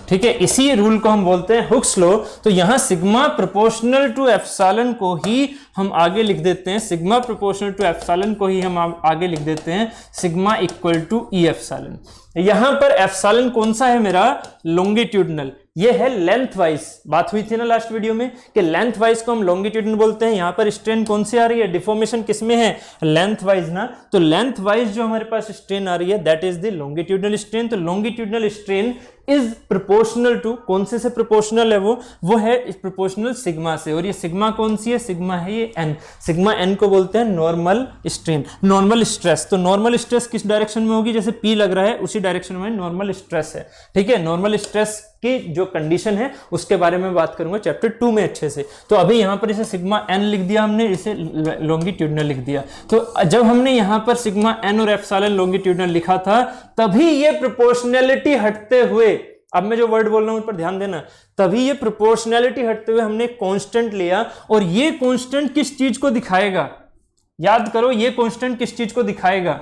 ठीक है, इसी रूल को हम बोलते हैं हुक्स लॉ। तो यहां सिग्मा प्रोपोर्शनल टू एप्सिलॉन को ही हम आगे लिख देते हैं, सिग्मा प्रोपोर्शनल टू एप्सिलॉन को ही हम आगे लिख देते हैं sigma equal to E epsilon. यहां पर एप्सिलॉन कौन सा है मेरा, लॉन्गिट्यूडनल। ये है लेंथ वाइज, बात हुई थी ना लास्ट वीडियो में कि लेंथ वाइज को हम लॉन्गिट्यूडनल बोलते हैं। यहां पर स्ट्रेन कौन सी आ रही है, डिफॉर्मेशन किसमें है, लेंथ वाइज ना। तो लेंथ वाइज जो हमारे पास स्ट्रेन आ रही है that is the longitudinal strain. तो longitudinal strain is proportional to, कौन से प्रोपोर्शनल है वो है प्रोपोर्शनल सिग्मा से। और ये सिग्मा कौन सी है, सिग्मा है ये एन। सिग्मा एन को बोलते हैं नॉर्मल स्ट्रेन, नॉर्मल स्ट्रेस। तो नॉर्मल स्ट्रेस किस डायरेक्शन में होगी, जैसे पी लग रहा है उसी डायरेक्शन में नॉर्मल स्ट्रेस है। ठीक है, नॉर्मल स्ट्रेस की जो कंडीशन है उसके बारे में बात करूंगा चैप्टर 2 में अच्छे से। तो अभी यहां पर इसे सिग्मा एन लिख दिया हमने, इसे लॉन्गिट्यूडनल लिख दिया। तो जब हमने यहां पर सिग्मा एन और एप्सिलॉन लॉन्गिट्यूडनल लिखा था तभी ये प्रोपोर्शनैलिटी हटते हुए, अब मैं जो वर्ड बोल रहा हूं उस पर ध्यान देना, तभी ये प्रोपोर्शनैलिटी हटते हुए हमने कांस्टेंट लिया। और ये कांस्टेंट किस चीज को दिखाएगा, याद करो, ये कांस्टेंट किस चीज को दिखाएगा,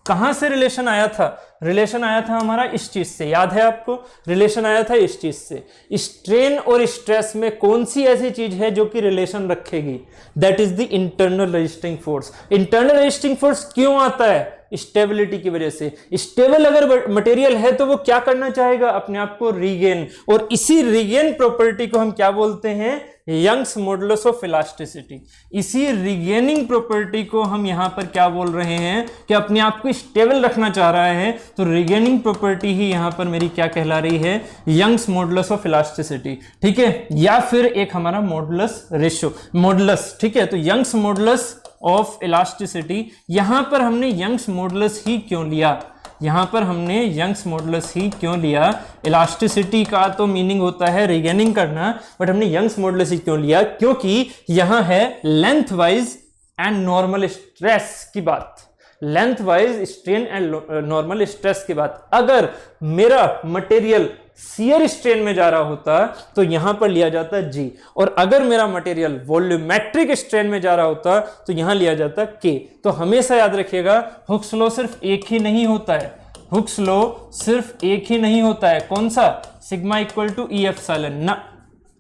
कहां से रिलेशन आया था, रिलेशन आया था हमारा इस चीज से, याद है आपको, रिलेशन आया था इस चीज से। स्ट्रेन और स्ट्रेस में कौन सी ऐसी चीज है जो कि रिलेशन रखेगी, that is the internal resisting force. Internal resisting force क्यों आता है, स्टेबिलिटी की वजह से। स्टेबल अगर मटेरियल है तो वो क्या करना चाहेगा, अपने आप को रीगेन। और इसी रीगेन प्रॉपर्टी को हम क्या बोलते हैं, यंग्स मॉडुलस ऑफ इलास्टिसिटी। इसी रिगेनिंग प्रॉपर्टी को हम यहां पर क्या बोल रहे हैं कि अपने आप को स्टेबल रखना चाह रहा है। तो रिगेनिंग प्रॉपर्टी ही यहां पर मेरी क्या कहला रही है, यंग्स मॉडुलस ऑफ इलास्टिसिटी। ठीक है, या फिर एक हमारा मॉडुलस रेशियो, मॉडुलस। ठीक है, तो यंग्स मॉडुलस ऑफ इलास्टिसिटी, यहां पर हमने यंग्स मॉडुलस ही क्यों लिया, यहां पर हमने यंग्स मॉडुलस ही क्यों लिया। इलास्टिसिटी का तो मीनिंग होता है रिगेनिंग करना, बट हमने यंग्स मॉडुलस ही क्यों लिया, क्योंकि यहां है length wise and normal stress की बात, length wise strain and normal stress की बात। अगर मेरा मटेरियल शियर स्ट्रेन में जा रहा होता तो यहां पर लिया जाता G, और अगर मेरा मटेरियल वॉल्यूमेट्रिक स्ट्रेन में जा रहा होता तो यहां लिया जाता K। तो हमेशा याद रखिएगा हुक्स लॉ सिर्फ एक ही नहीं होता है, हुक्स लॉ सिर्फ एक ही नहीं होता है। कौन सा, sigma equal to E epsilon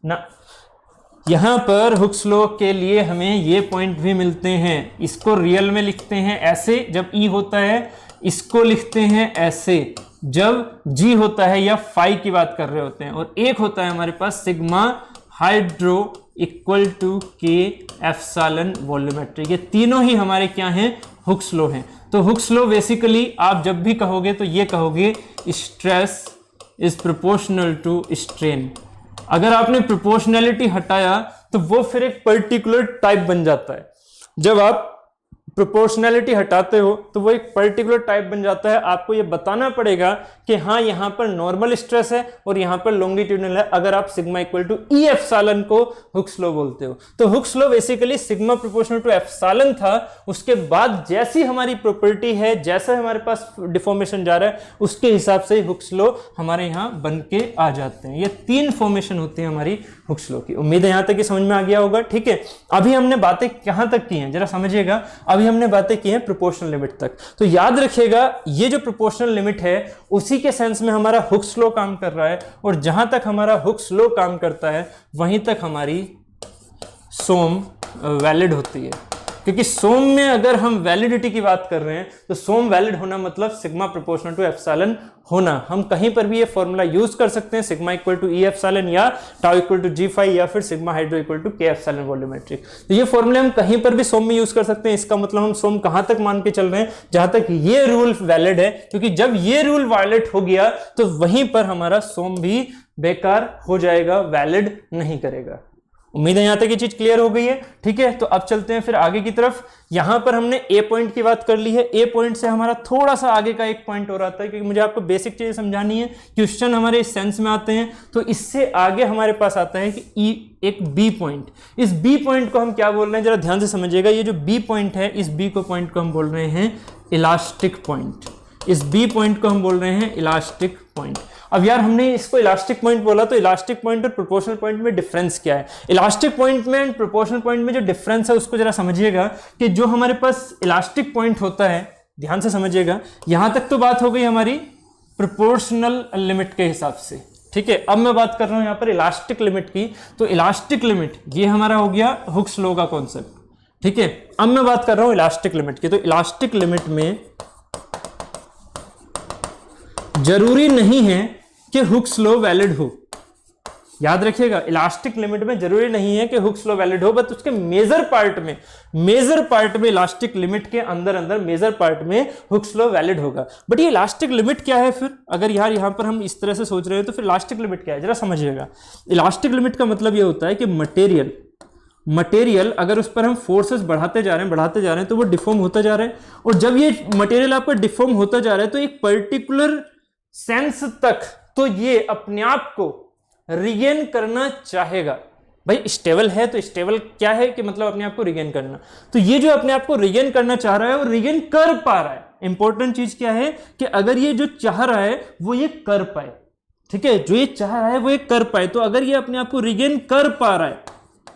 ना। यहां पर हुक्स लॉ के लिए हमें ये पॉइंट भी मिलते हैं, इसको रियल में लिखते हैं ऐसे जब E होता है, इसको लिखते हैं ऐसे जब G होता है या फाई की बात कर रहे होते हैं। और एक होता है हमारे पास sigma hydro equal to K epsilon volumetric. ये तीनों ही हमारे क्या हैं, हुक्स लॉ हैं। तो हुक्स लॉ बेसिकली आप जब भी कहोगे तो ये कहोगे stress is proportional to strain. अगर आपने प्रोपोर्शनैलिटी हटाया तो वो फिर एक पर्टिकुलर टाइप बन जाता है। जब आप प्रोपोर्शनैलिटी हटाते हो तो वो एक पर्टिकुलर टाइप बन जाता है। आपको ये बताना पड़ेगा कि हाँ यहाँ पर नॉर्मल स्ट्रेस है और यहाँ पर लॉन्गिट्यूडनल है, अगर आप sigma equal to E epsilon को हुक्स लॉ बोलते हो। तो Hooke's law basically sigma proportional to epsilon था, उसके बाद जैसी हमारी प्रॉपर्टी है, जैसा हमारे पास डिफॉर्मेशन जा रहा है, उसके हिसाब से हुक्स लॉ हमारे यहाँ बन के आ जाते हैं। ये 3 फॉर्मेशन होती है हमारी हुक्स लॉ की। उम्मीद है यहाँ तक कि समझ में आ गया होगा। ठीक है, अभी हमने बातें कहाँ तक की हैं जरा समझिएगा। अभी हमने बातें की हैं प्रोपोर्शनल लिमिट तक। तो याद रखिएगा ये जो प्रोपोर्शनल लिमिट है उसी के सेंस में हमारा हुक्स लॉ काम कर रहा है, और जहां तक हमारा हुक्स लॉ काम करता है वहीं तक हमारी सोम वैलिड होती है। क्योंकि सोम में अगर हम वैलिडिटी की बात कर रहे हैं तो सोम वैलिड होना मतलब सिग्मा प्रोपोर्शनल टू एप्सिलॉन होना। हम कहीं पर भी ये फॉर्मूला यूज कर सकते हैं, sigma equal to E epsilon या tau equal to G phi या फिर sigma hydro equal to K epsilon volumetric. तो ये फॉर्मूले हम कहीं पर भी सोम में यूज कर सकते हैं। इसका मतलब हम सोम कहां तक मान के चल रहे हैं, जहां तक ये रूल वैलिड है, क्योंकि जब ये रूल वायलेट हो गया तो वहीं पर हमारा सोम भी बेकार हो जाएगा, वैलिड नहीं करेगा। उम्मीद है यहां तक ये चीज क्लियर हो गई है। ठीक है, तो अब चलते हैं फिर आगे की तरफ। यहां पर हमने ए पॉइंट की बात कर ली है। ए पॉइंट से हमारा थोड़ा सा आगे का एक पॉइंट हो रहा था, क्योंकि मुझे आपको बेसिक चीजें समझानी है, क्वेश्चन हमारे इस सेंस में आते हैं। तो इससे आगे हमारे पास आता है कि एक बी पॉइंट। इस बी पॉइंट को हम क्या बोल रहे हैं जरा ध्यान से समझिएगा। ये जो बी पॉइंट है, इस बी को पॉइंट को हम बोल रहे हैं इलास्टिक पॉइंट। इस बी पॉइंट को हम बोल रहे हैं इलास्टिक पॉइंट। अब यार हमने इसको इलास्टिक पॉइंट बोला, तो इलास्टिक पॉइंट और प्रोपोर्शनल पॉइंट में डिफरेंस क्या है? इलास्टिक पॉइंट में एंड प्रोपोर्शनल पॉइंट में जो डिफरेंस है उसको जरा समझिएगा। कि जो हमारे पास इलास्टिक पॉइंट होता है, ध्यान से समझिएगा, यहां तक तो बात हो गई हमारी प्रोपोर्शनल लिमिट के हिसाब से। ठीक है, अब मैं बात कर रहा हूं यहां पर इलास्टिक लिमिट की। तो इलास्टिक लिमिट ये हमारा हो गया हुक्स लॉ का कॉन्सेप्ट। ठीक है, अब मैं बात कर रहा हूं इलास्टिक लिमिट की। तो इलास्टिक लिमिट में जरूरी नहीं है कि हुक्स लॉ वैलिड हो। याद रखिएगा, इलास्टिक लिमिट में जरूरी नहीं है कि हुक्स लॉ वैलिड हो, बट उसके मेजर पार्ट में इलास्टिक लिमिट के अंदर मेजर पार्ट में हुक्स लॉ वैलिड होगा। बट ये इलास्टिक लिमिट क्या है फिर? अगर यार यहां पर हम इस तरह से सोच रहे हैं तो फिर इलास्टिक लिमिट क्या है जरा समझिएगा। इलास्टिक लिमिट का मतलब ये होता है कि मटेरियल अगर उस पर हम फोर्सेस बढ़ाते जा रहे हैं तो वो डिफॉर्म होता जा रहा है, और जब ये मटेरियल आपका डिफॉर्म होता जा रहा है तो एक पर्टिकुलर सेंस तक तो ये अपने आप को रिगेन करना चाहेगा। भाई स्टेबल है तो स्टेबल क्या है कि मतलब अपने आप को रिगेन करना। तो ये जो अपने आप को रिगेन करना चाह रहा है वो रिगेन कर पा रहा है। इंपॉर्टेंट चीज क्या है कि अगर ये जो चाह रहा है वो ये कर पाए। ठीक है, जो ये चाह रहा है वो ये कर पाए। तो अगर ये अपने आप को रिगेन कर पा रहा है,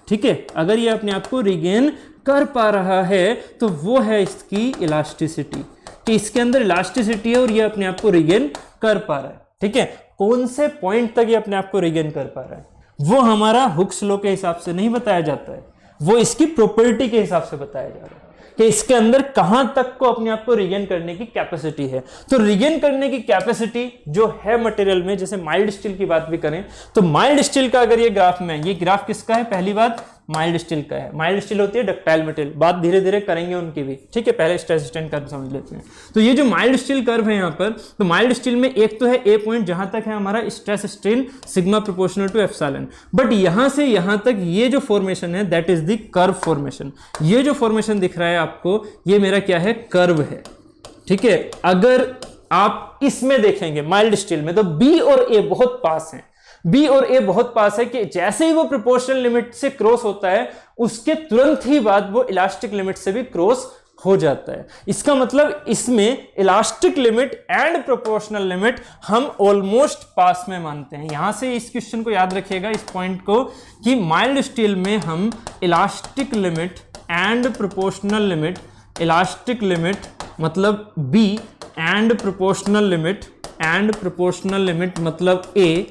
ठीक है, अगर ये अपने आप को रिगेन कर पा रहा है तो वो है इसकी इलास्टिसिटी, कि इसके अंदर इलास्टिसिटी है और ये अपने आप को रिगेन कर पा रहा है। ठीक है, कौन से पॉइंट तक ये अपने आप को रिगेन कर पा रहा है वो हमारा हुक्स लॉ के हिसाब से नहीं बताया जाता है, वो इसकी प्रॉपर्टी के हिसाब से बताया जा रहा है कि इसके अंदर कहां तक को अपने आप को रिगेन करने की कैपेसिटी है। तो रिगेन करने की कैपेसिटी जो है मटेरियल में, जैसे माइल्ड स्टील की बात भी करें तो माइल्ड स्टील का अगर ये ग्राफ में, ये ग्राफ किसका है? पहली बात माइल्ड स्टील का है। माइल्ड स्टील होती है डक्टाइल मटेरियल, बात धीरे धीरे करेंगे उनकी भी। ठीक है, पहले स्ट्रेस स्ट्रेन कर्व समझ लेते हैं। तो ये जो माइल्ड स्टील कर्व है यहाँ पर, तो माइल्ड स्टील में एक तो है ए पॉइंट जहां तक है हमारा stress strain sigma proportional to epsilon, but यहां से यहां तक ये जो फॉर्मेशन है that is the curve formation. ये जो फॉर्मेशन दिख रहा है आपको, ये मेरा क्या है? कर्व है। ठीक है, अगर आप इसमें देखेंगे माइल्ड स्टील में तो बी और ए बहुत पास हैं। बी और ए बहुत पास है कि जैसे ही वो प्रोपोर्शनल लिमिट से क्रॉस होता है उसके तुरंत ही बाद वो इलास्टिक लिमिट से भी क्रॉस हो जाता है। इसका मतलब इसमें elastic limit and proportional limit हम ऑलमोस्ट पास में मानते हैं। यहां से इस क्वेश्चन को याद रखिएगा, इस पॉइंट को, कि माइल्ड स्टील में हम elastic limit and proportional limit, elastic limit मतलब बी एंड प्रोपोर्शनल लिमिट मतलब ए,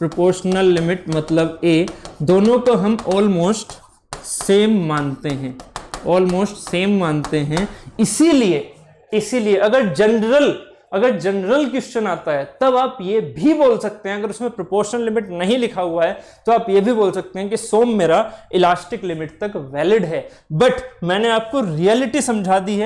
प्रोपोर्शनल लिमिट मतलब ए, दोनों को हम ऑलमोस्ट सेम मानते हैं। इसीलिए अगर जनरल अगर जनरल क्वेश्चन आता है तब आप ये भी बोल सकते हैं, अगर उसमें प्रोपोर्शनल लिमिट नहीं लिखा हुआ है तो आप ये भी बोल सकते हैं कि सोम मेरा इलास्टिक लिमिट तक वैलिड है। बट मैंने आपको रियलिटी समझा दी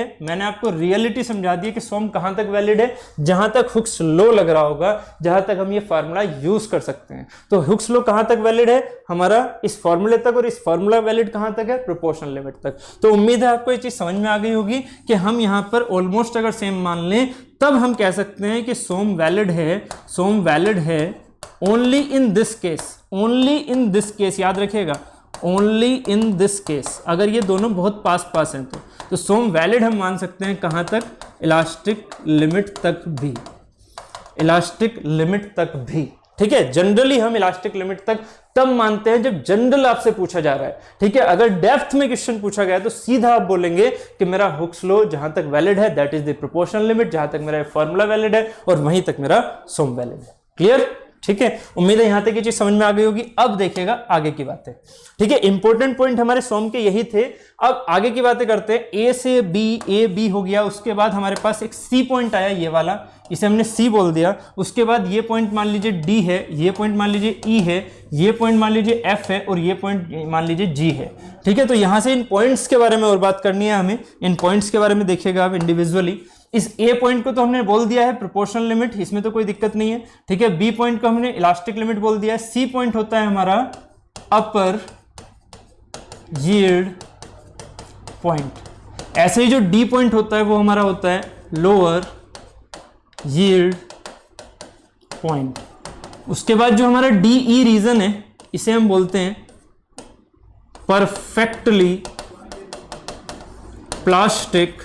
है, कि सोम कहां तक वैलिड है, जहां तक हुक्स लॉ लग रहा होगा, जहां तक हम ये फार्मूला यूज कर सकते हैं। तो हुक्स लॉ कहां तक वैलिड है, हमारा इस फॉर्मूले तक, और इस फॉर्मूला वैलिड कहां तक है, प्रोपोर्शनल लिमिट तक। तो उम्मीद है आपको ये चीज समझ में आ गई होगी कि हम यहां पर ऑलमोस्ट अगर सेम मान लें तब हम कह सकते हैं कि सोम वैलिड है ओनली इन दिस केस, याद रखिएगा, ओनली इन दिस केस, अगर ये दोनों बहुत पास हैं तो सोम वैलिड हम मान सकते हैं कहां तक, इलास्टिक लिमिट तक भी। ठीक है, जनरली हम इलास्टिक लिमिट तक तब मानते हैं जब जनरल आपसे पूछा जा रहा है। ठीक है, अगर डेप्थ में क्वेश्चन पूछा गया है तो सीधा आप बोलेंगे कि मेरा हुक्स लॉ जहां तक वैलिड है that is the proportional limit, जहां तक मेरा फॉर्मूला वैलिड है और वहीं तक मेरा सोम वैलिड है। क्लियर? ठीक है, उम्मीद है यहां तक ये चीज समझ में आ गई होगी। अब देखिएगा आगे की बातें। ठीक है, इंपॉर्टेंट पॉइंट हमारे सोम के यही थे। अब आगे की बातें करते हैं। ए से बी हो गया, उसके बाद हमारे पास एक सी पॉइंट आया, ये वाला, इसे हमने सी बोल दिया। उसके बाद ये पॉइंट मान लीजिए डी है, ये पॉइंट मान लीजिए ई है, ये पॉइंट मान लीजिए एफ है और ये पॉइंट मान लीजिए जी है। ठीक है, तो यहां से इन पॉइंट्स के बारे में और बात करनी है हमें। इन पॉइंट्स के बारे में देखिएगा आप इंडिविजुअली। इस ए पॉइंट को तो हमने बोल दिया है प्रोपोर्शनल लिमिट, इसमें तो कोई दिक्कत नहीं है। ठीक है, बी पॉइंट को हमने इलास्टिक लिमिट बोल दिया है। सी पॉइंट होता है हमारा अपर यील्ड पॉइंट। ऐसे ही जो डी पॉइंट होता है वो हमारा होता है लोअर यील्ड पॉइंट। उसके बाद जो हमारा डी ई रीजन है इसे हम बोलते हैं परफेक्टली प्लास्टिक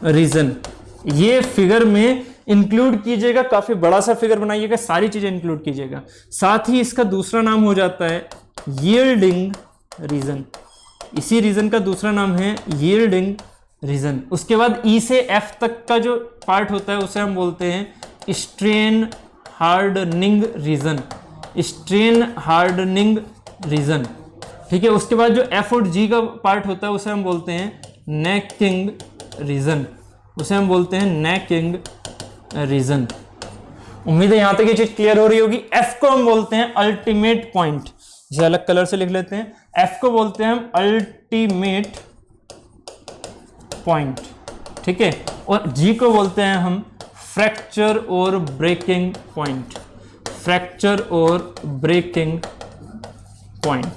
रीजन। ये फिगर में इंक्लूड कीजिएगा, काफी बड़ा सा फिगर बनाइएगा, सारी चीजें इंक्लूड कीजिएगा। साथ ही इसका दूसरा नाम हो जाता है यील्डिंग रीजन। इसी रीजन का दूसरा नाम है यील्डिंग रीजन। उसके बाद ई से एफ तक का जो पार्ट होता है उसे हम बोलते हैं स्ट्रेन हार्डनिंग रीजन। ठीक है, उसके बाद जो एफ और जी का पार्ट होता है उसे हम बोलते हैं नेकिंग रीजन। उम्मीद है यहां तक ये चीज क्लियर हो रही होगी। एफ को हम बोलते हैं अल्टीमेट पॉइंट, इसे अलग कलर से लिख लेते हैं। एफ को बोलते हैं हम अल्टीमेट पॉइंट। ठीक है, और जी को बोलते हैं हम फ्रैक्चर और ब्रेकिंग पॉइंट।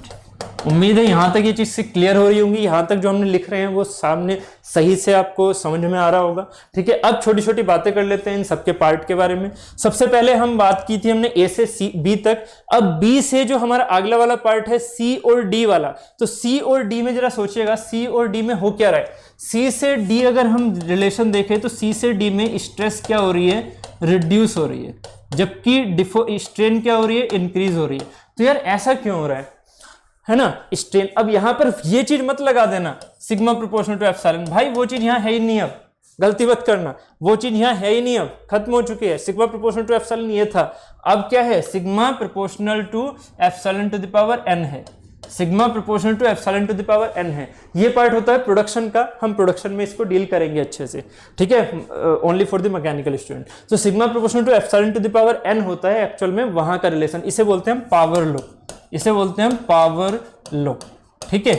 उम्मीद है यहां तक ये चीज से क्लियर हो रही होंगी। यहां तक जो हमने लिख रहे हैं वो सामने सही से आपको समझ में आ रहा होगा। ठीक है, अब छोटी छोटी बातें कर लेते हैं इन सबके पार्ट के बारे में। सबसे पहले हम बात की थी हमने ए से सी बी तक। अब बी से जो हमारा अगला वाला पार्ट है सी और डी वाला, तो सी और डी में जरा सोचिएगा, सी और डी में हो क्या रहा है। सी से डी अगर हम रिलेशन देखें तो सी से डी में स्ट्रेस क्या हो रही है, रिड्यूस हो रही है, जबकि स्ट्रेन क्या हो रही है, इंक्रीज हो रही है। तो यार ऐसा क्यों हो रहा है ना, स्ट्रेन। अब यहां पर ये चीज मत लगा देना सिग्मा प्रोपोर्शनल टू एप्सिलॉन, भाई वो चीज यहां है ही नहीं। अब गलती मत करना, वो चीज यहां है ही नहीं, अब खत्म हो चुकी है। सिग्मा प्रोपोर्शनल टू एप्सिलॉन ये था, अब क्या है, sigma proportional to epsilon to the power n है। Sigma proportional to epsilon to the power n है। ये पार्ट होता है प्रोडक्शन का, हम प्रोडक्शन में इसको डील करेंगे अच्छे से। ठीक है, only for the mechanical student. तो sigma proportional to epsilon to the power n होता है एक्चुअल में वहां का रिलेशन, इसे बोलते हैं पावर लॉ। ठीक है,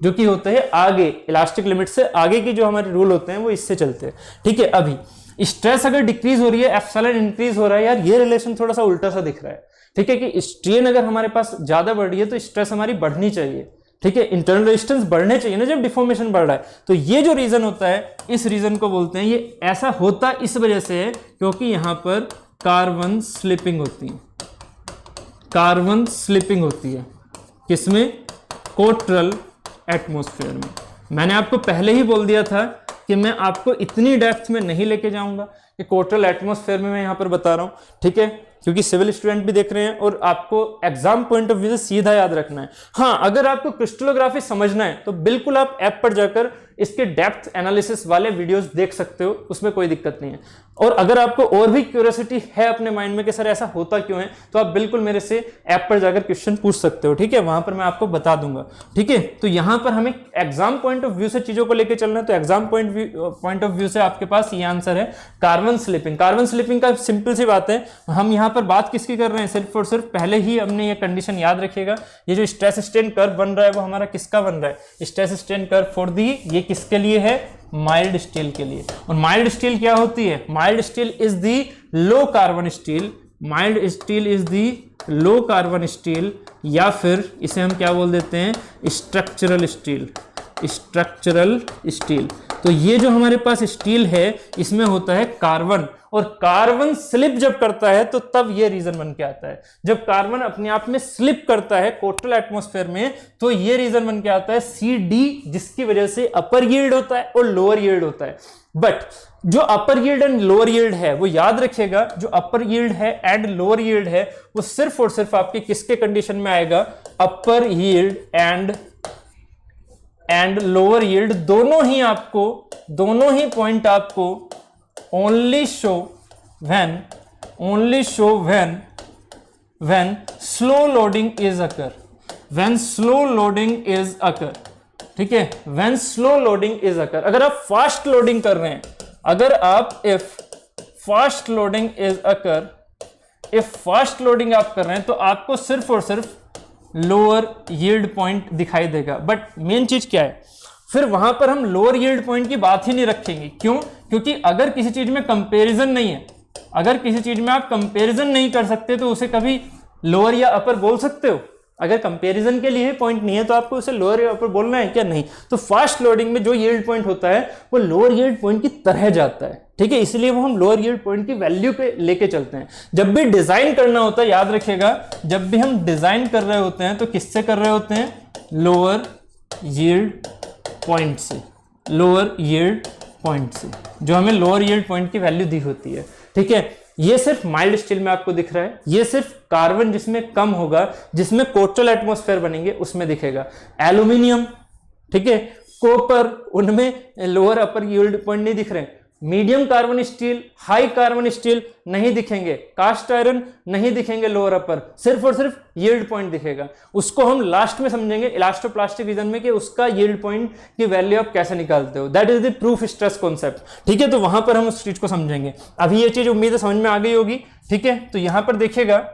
जो कि होता है आगे इलास्टिक लिमिट से आगे की जो हमारे रूल होते हैं वो इससे चलते हैं। ठीक है, अभी स्ट्रेस अगर डिक्रीज हो रही है, एप्सिलॉन इंक्रीज हो रहा है, यार ये रिलेशन थोड़ा सा उल्टा सा दिख रहा है। ठीक है, कि स्ट्रेन अगर हमारे पास ज्यादा बढ़ रही है तो स्ट्रेस हमारी बढ़नी चाहिए। ठीक है, इंटरनल रेजिस्टेंस बढ़ने चाहिए ना जब डिफॉर्मेशन बढ़ रहा है। तो ये जो रीजन होता है, इस रीजन को बोलते हैं, ये ऐसा होता इस वजह से है क्योंकि यहां पर कार्बन स्लिपिंग होती है। किसमें, कोट्रल एटमॉस्फेयर में। मैंने आपको पहले ही बोल दिया था कि मैं आपको इतनी डेप्थ में नहीं लेके जाऊंगा, कि कोस्टल एटमॉस्फेयर में मैं यहाँ पर बता रहा हूँ, ठीक है, क्योंकि सिविल स्टूडेंट भी देख रहे हैं और आपको एग्जाम पॉइंट ऑफ व्यू से सीधा याद रखना है। हाँ, अगर आपको क्रिस्टलोग्राफी समझना है तो बिल्कुल आप ऐप पर जाकर इसके डेप्थ एनालिसिस वाले वीडियोस देख सकते हो, उसमें कोई दिक्कत नहीं है। और अगर आपको और भी क्यूरियोसिटी है अपने माइंड में कि सर ऐसा होता क्यों है, तो आप बिल्कुल मेरे से ऐप पर जाकर क्वेश्चन पूछ सकते हो, ठीक है, वहां पर मैं आपको बता दूंगा, ठीक है। तो यहां पर हमें एग्जाम पॉइंट ऑफ व्यू से चीजों को लेकर चलना है, तो एग्जाम पॉइंट ऑफ व्यू से आपके पास ये आंसर है कार्बन स्लिपिंग। कार्बन स्लिपिंग का सिंपल सी बात है, हम यहाँ पर बात किसकी कर रहे हैं, सिर्फ और सिर्फ पहले ही हमने ये कंडीशन याद रखिएगा, ये जो स्ट्रेस स्ट्रेन कर्व बन रहा है वो हमारा किसका बन रहा है, stress strain curve for the, ये किसके लिए है, माइल्ड स्टील के लिए। और माइल्ड स्टील क्या होती है, mild steel is the low carbon steel, mild steel is the low carbon steel, या फिर इसे हम क्या बोल देते हैं, स्ट्रक्चरल स्टील, स्ट्रक्चरल स्टील। तो ये जो हमारे पास स्टील है इसमें होता है कार्बन, और कार्बन स्लिप जब करता है तो तब ये रीजन बन के आता है। जब कार्बन अपने आप में स्लिप करता है कोस्टल एटमॉस्फेयर में तो ये रीजन बन के आता है CD, जिसकी वजह से अपर यील्ड होता है और लोअर यील्ड होता है। बट जो अपर यील्ड एंड लोअर यील्ड है वो याद रखिएगा, जो अपर यील्ड है एंड लोअर यील्ड है वो सिर्फ और सिर्फ आपके किसके कंडीशन में आएगा, अपर यील्ड एंड लोअर यील्ड दोनों ही पॉइंट आपको only show when slow loading is occur, ठीक है, when slow loading is occur। अगर आप फास्ट लोडिंग कर रहे हैं, अगर आप if fast loading आप कर रहे हैं तो आपको सिर्फ और सिर्फ लोअर यील्ड पॉइंट दिखाई देगा। बट मेन चीज क्या है, फिर वहां पर हम लोअर यील्ड पॉइंट की बात ही नहीं रखेंगे। क्यों? क्योंकि अगर किसी चीज में कंपैरिजन नहीं है, अगर किसी चीज में आप कंपैरिजन नहीं कर सकते तो उसे कभी लोअर या अपर बोल सकते हो? अगर कंपैरिजन के लिए पॉइंट नहीं है तो आपको उसे लोअर या अपर बोलना है क्या? नहीं। तो फास्ट लोडिंग में जो यील्ड पॉइंट होता है वो लोअर यील्ड पॉइंट की तरह जाता है, ठीक है, इसलिए वो हम लोअर यील्ड पॉइंट की वैल्यू पे लेके चलते हैं। जब भी डिजाइन करना होता है, याद रखिएगा, जब भी हम डिजाइन कर रहे होते हैं तो किससे कर रहे होते हैं, लोअर यील्ड पॉइंट से, लोअर यील्ड पॉइंट से, जो हमें लोअर यील्ड पॉइंट की वैल्यू दी होती है, ठीक है। ये सिर्फ माइल्ड स्टील में आपको दिख रहा है, ये सिर्फ कार्बन जिसमें कम होगा, जिसमें कोस्टल एटमॉस्फेयर बनेंगे उसमें दिखेगा। एल्यूमिनियम, ठीक है, कॉपर, उनमें लोअर अपर यील्ड पॉइंट नहीं दिख रहे हैं। Medium carbon steel, high carbon steel नहीं दिखेंगे, कास्ट आयरन नहीं दिखेंगे लोअर अपर, सिर्फ और सिर्फ यील्ड पॉइंट दिखेगा। उसको हम लास्ट में समझेंगे इलास्टोप्लास्टिक रीजन में कि उसका यील्ड पॉइंट की वैल्यू आप कैसे निकालते हो, that is the proof stress concept, ठीक है। तो वहां पर हम उस चीज को समझेंगे। अभी ये चीज उम्मीद है समझ में आ गई होगी, ठीक है। तो यहां पर देखिएगा,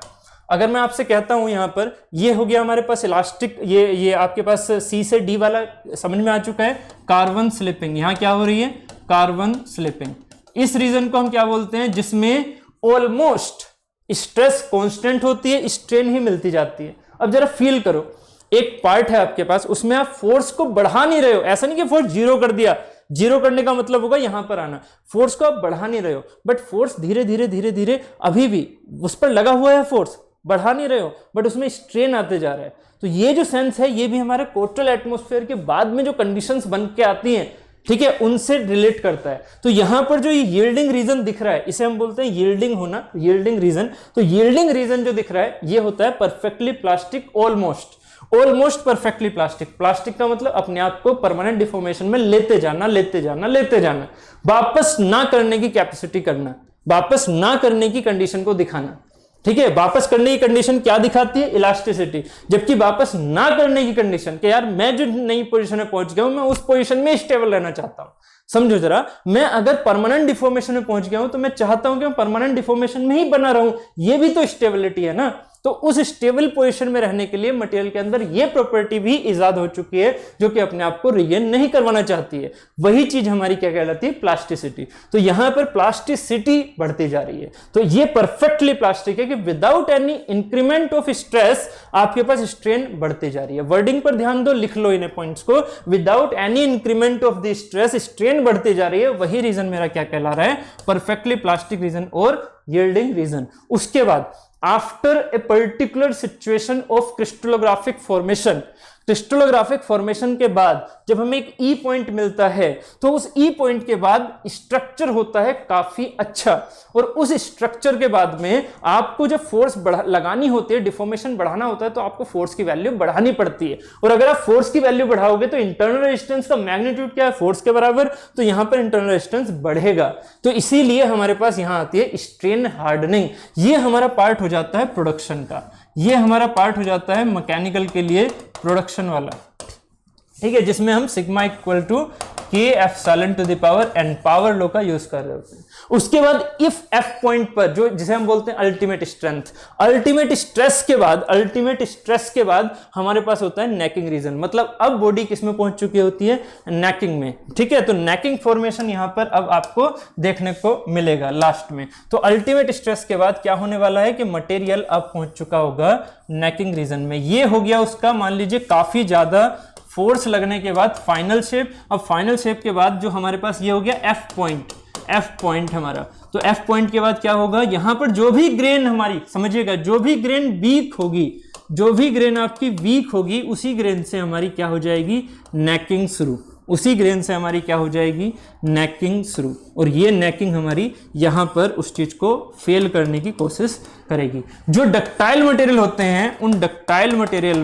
अगर मैं आपसे कहता हूं यहां पर ये हो गया हमारे पास इलास्टिक, ये आपके पास C से D वाला समझ में आ चुका है। कार्बन स्लिपिंग, यहां क्या हो रही है, कार्बन स्लिपिंग। इस रीजन को हम क्या बोलते हैं, जिसमें ऑलमोस्ट स्ट्रेस कांस्टेंट होती है, स्ट्रेन ही मिलती जाती है। अब जरा फील करो, एक पार्ट है आपके पास, उसमें आप फोर्स को बढ़ा नहीं रहे हो, ऐसा नहीं कि फोर्स जीरो कर दिया, जीरो करने का मतलब होगा यहां पर आना, फोर्स को आप बढ़ा नहीं रहे हो, बट फोर्स धीरे धीरे धीरे धीरे अभी भी उस पर लगा हुआ है, फोर्स बढ़ा नहीं रहे हो, बट उसमें स्ट्रेन आते जा रहा है। तो ये जो सेंस है ये भी हमारे कोस्टल एटमॉस्फेयर के बाद में जो कंडीशंस बन के आती हैं, ठीक है, उनसे रिलेट करता है। तो यहां पर जो ये यील्डिंग रीजन दिख रहा है इसे हम बोलते हैं यील्डिंग होना, यील्डिंग रीजन। तो यील्डिंग रीजन जो दिख रहा है ये होता है perfectly plastic, almost perfectly plastic. Plastic का मतलब अपने आप को परमानेंट डिफॉर्मेशन में लेते जाना, लेते जाना, लेते जाना, वापस ना करने की कैपेसिटी करना, वापस ना करने की कंडीशन को दिखाना, ठीक है। वापस करने की कंडीशन क्या दिखाती है, इलास्टिसिटी। जबकि वापस ना करने की कंडीशन कि यार मैं जो नई पोजीशन में पहुंच गया हूं मैं उस पोजीशन में स्टेबल रहना चाहता हूं। समझो जरा, मैं अगर परमानेंट डिफॉर्मेशन में पहुंच गया हूं तो मैं चाहता हूं कि मैं परमानेंट डिफॉर्मेशन में ही बना रहूं, ये भी तो स्टेबिलिटी है ना। तो उस स्टेबल पोजीशन में रहने के लिए मटेरियल के अंदर ये प्रॉपर्टी भी इजाद हो चुकी है जो कि अपने आप को रिगेन नहीं करवाना चाहती है। वही चीज हमारी क्या कहलाती है, प्लास्टिसिटी। तो यहां पर प्लास्टिसिटी बढ़ती जा रही है। तो ये परफेक्टली प्लास्टिक है कि without any increment of stress आपके पास स्ट्रेन बढ़ती जा रही है। वर्डिंग पर ध्यान दो, लिख लो इन पॉइंट्स को, without any increment of the stress strain बढ़ती जा रही है। वही रीजन मेरा क्या कहला रहा है, परफेक्टली प्लास्टिक रीजन और यील्डिंग रीजन। उसके बाद after a particular situation of crystallographic formation, crystallographic formation के बाद जब हमें एक ई पॉइंट मिलता है तो उस ई पॉइंट के बाद स्ट्रक्चर होता है काफी अच्छा, और उस स्ट्रक्चर के बाद में आपको जब फोर्स लगानी होती है, डिफॉर्मेशन बढ़ाना होता है, तो आपको फोर्स की वैल्यू बढ़ानी पड़ती है। और अगर आप फोर्स की वैल्यू बढ़ाओगे तो इंटरनल रेजिस्टेंस का मैग्नीट्यूड क्या है, फोर्स के बराबर, तो यहां पर इंटरनल रेजिस्टेंस बढ़ेगा। तो इसीलिए हमारे पास यहां आती है स्ट्रेन हार्डनिंग। ये हमारा पार्ट हो जाता है प्रोडक्शन का, ये हमारा पार्ट हो जाता है मैकेनिकल के लिए प्रोडक्शन वाला, ठीक है, जिसमें हम sigma equal to K epsilon to the power N power law का यूज कर रहे होते हैं। उसके बाद इफ एफ पॉइंट पर, जो जिसे हम बोलते हैं अल्टीमेट स्ट्रेंथ, अल्टीमेट स्ट्रेस के बाद हमारे पास होता है नेकिंग रीजन। मतलब अब बॉडी किस में पहुंच चुकी होती है, नेकिंग में, ठीक है। तो नेकिंग फॉर्मेशन यहां पर अब आपको देखने को मिलेगा लास्ट में। तो अल्टीमेट स्ट्रेस के बाद क्या होने वाला है कि मटेरियल अब पहुंच चुका होगा नेकिंग रीजन में। ये हो गया उसका, मान लीजिए काफी ज्यादा फोर्स लगने के बाद फाइनल शेप। अब फाइनल शेप के बाद जो हमारे पास ये हो गया एफ पॉइंट हमारा। तो एफ पॉइंट के बाद क्या होगा, यहां पर जो भी ग्रेन हमारी, समझिएगा, जो भी ग्रेन वीक होगी, जो भी ग्रेन आपकी वीक होगी, उसी ग्रेन से हमारी क्या हो जाएगी, नेकिंग शुरू। उसी ग्रेन से हमारी क्या हो जाएगी, नेकिंग शुरू। और ये नेकिंग हमारी यहां पर उस चीज को फेल करने की कोशिश करेगी। जो डक्टाइल मटेरियल होते हैं, उन डक्टाइल मटेरियल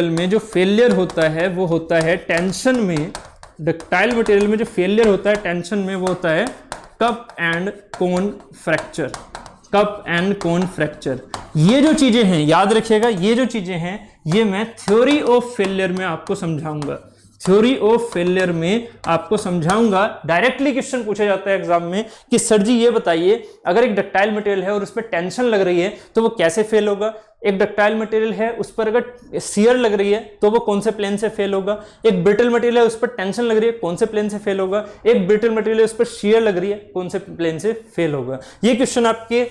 में जो फेलियर होता है वो होता है टेंशन में। डक्टाइल मटेरियल में जो फेलियर होता है टेंशन में, वो होता है cup and cone fracture. Cup and cone fracture, ये जो चीजें हैं याद रखिएगा, ये जो चीजें हैं ये मैं थ्योरी ऑफ फेलियर में आपको समझाऊंगा। थ्योरी ऑफ फेलियर में आपको समझाऊंगा। डायरेक्टली क्वेश्चन पूछा जाता है एग्जाम में कि सर जी ये बताइए, अगर एक डक्टाइल मटेरियल है और उस पर टेंशन लग रही है तो वो कैसे फेल होगा। एक डक्टाइल मटेरियल है, उस पर अगर शियर लग रही है तो वो कौन से प्लेन से फेल होगा। एक ब्रिटल मटेरियल है, उस पर टेंशन लग रही है, कौन से प्लेन से फेल होगा। एक ब्रिटल मटेरियल है, उस पर शियर लग रही है, कौन से प्लेन से फेल होगा। ये क्वेश्चन आपके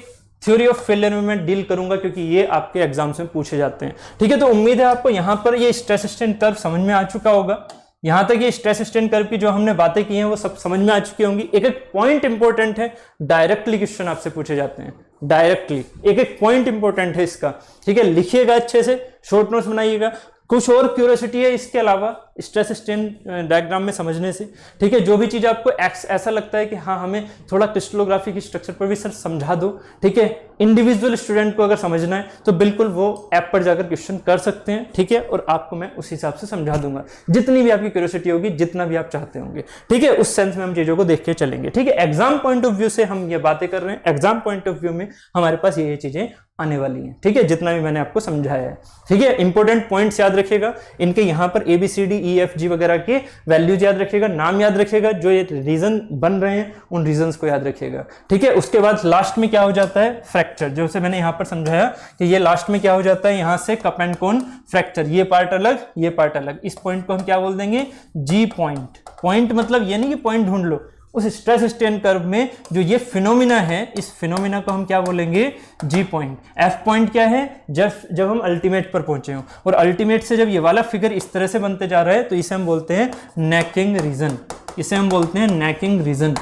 थ्योरी ऑफ फेलियर में मैं डील करूंगा, क्योंकि ये आपके एग्जाम्स में पूछे जाते हैं, ठीक है। तो उम्मीद है आपको यहां पर ये स्ट्रेस स्ट्रेन कर्व समझ में आ चुका होगा। यहां तक ये स्ट्रेस स्ट्रेन कर्व की जो हमने बातें की हैं वो सब समझ में आ चुकी होंगी। एक एक पॉइंट इंपॉर्टेंट है, डायरेक्टली क्वेश्चन आपसे पूछे जाते हैं, डायरेक्टली एक एक पॉइंट इंपॉर्टेंट है इसका, ठीक है। लिखिएगा अच्छे से, शॉर्ट नोट्स बनाइएगा। कुछ और क्यूरियोसिटी है इसके अलावा स्ट्रेस स्ट्रेन डायग्राम में समझने से, ठीक है। जो भी चीज आपको ऐसा लगता है कि हाँ हमें थोड़ा क्रिस्टलोग्राफी की स्ट्रक्चर पर भी सर समझा दो, ठीक है, इंडिविजुअल स्टूडेंट को अगर समझना है तो बिल्कुल वो ऐप पर जाकर क्वेश्चन कर सकते हैं, ठीक है। और आपको मैं उस हिसाब से समझा दूंगा, जितनी भी आपकी क्यूरियोसिटी होगी, जितना भी आप चाहते होंगे, ठीक है। उस सेंस में हम चीजों को देख के चलेंगे, ठीक है। एग्जाम पॉइंट ऑफ व्यू से हम ये बातें कर रहे हैं, एग्जाम पॉइंट ऑफ व्यू में हमारे पास ये चीजें आने वाली हैं, ठीक है, जितना भी मैंने आपको समझाया है, ठीक है। इंपॉर्टेंट पॉइंट्स याद रखिएगा, इनके यहां पर ABCDEFG वगैरह के वैल्यूज याद रखिएगा, नाम याद रखिएगा, जो ये रीजन बन रहे हैं उन रीजंस को याद रखिएगा, ठीक है। उसके बाद लास्ट में क्या हो जाता है, फ्रैक्चर, जो से मैंने यहां पर समझाया कि ये लास्ट में क्या हो जाता है, यहां से कप एंड कोन फ्रैक्चर, ये पार्ट अलग, ये पार्ट अलग। इस पॉइंट को हम क्या बोल देंगे, जी पॉइंट। पॉइंट मतलब ये नहीं कि पॉइंट ढूंढ लो, उस स्ट्रेस स्ट्रेन कर्व में जो ये फिनोमिना है, इस फिनोमिना को हम क्या बोलेंगे, जी पॉइंट। एफ पॉइंट क्या है, जब हम अल्टीमेट पर पहुंचे हो, और अल्टीमेट से जब ये वाला फिगर इस तरह से बनते जा रहा है तो इसे हम बोलते हैं नेकिंग रीजन। इसे हम बोलते हैं नेकिंग रीजन।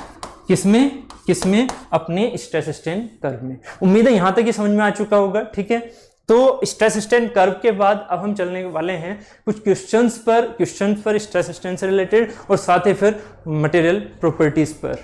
किसमें अपने स्ट्रेस स्ट्रेन कर्व में। उम्मीद है यहां तक ये समझ में आ चुका होगा, ठीक है। तो स्ट्रेस स्ट्रेन कर्व के बाद अब हम चलने वाले हैं कुछ क्वेश्चंस पर स्ट्रेस स्ट्रेन से रिलेटेड, और साथ ही फिर मटेरियल प्रॉपर्टीज पर।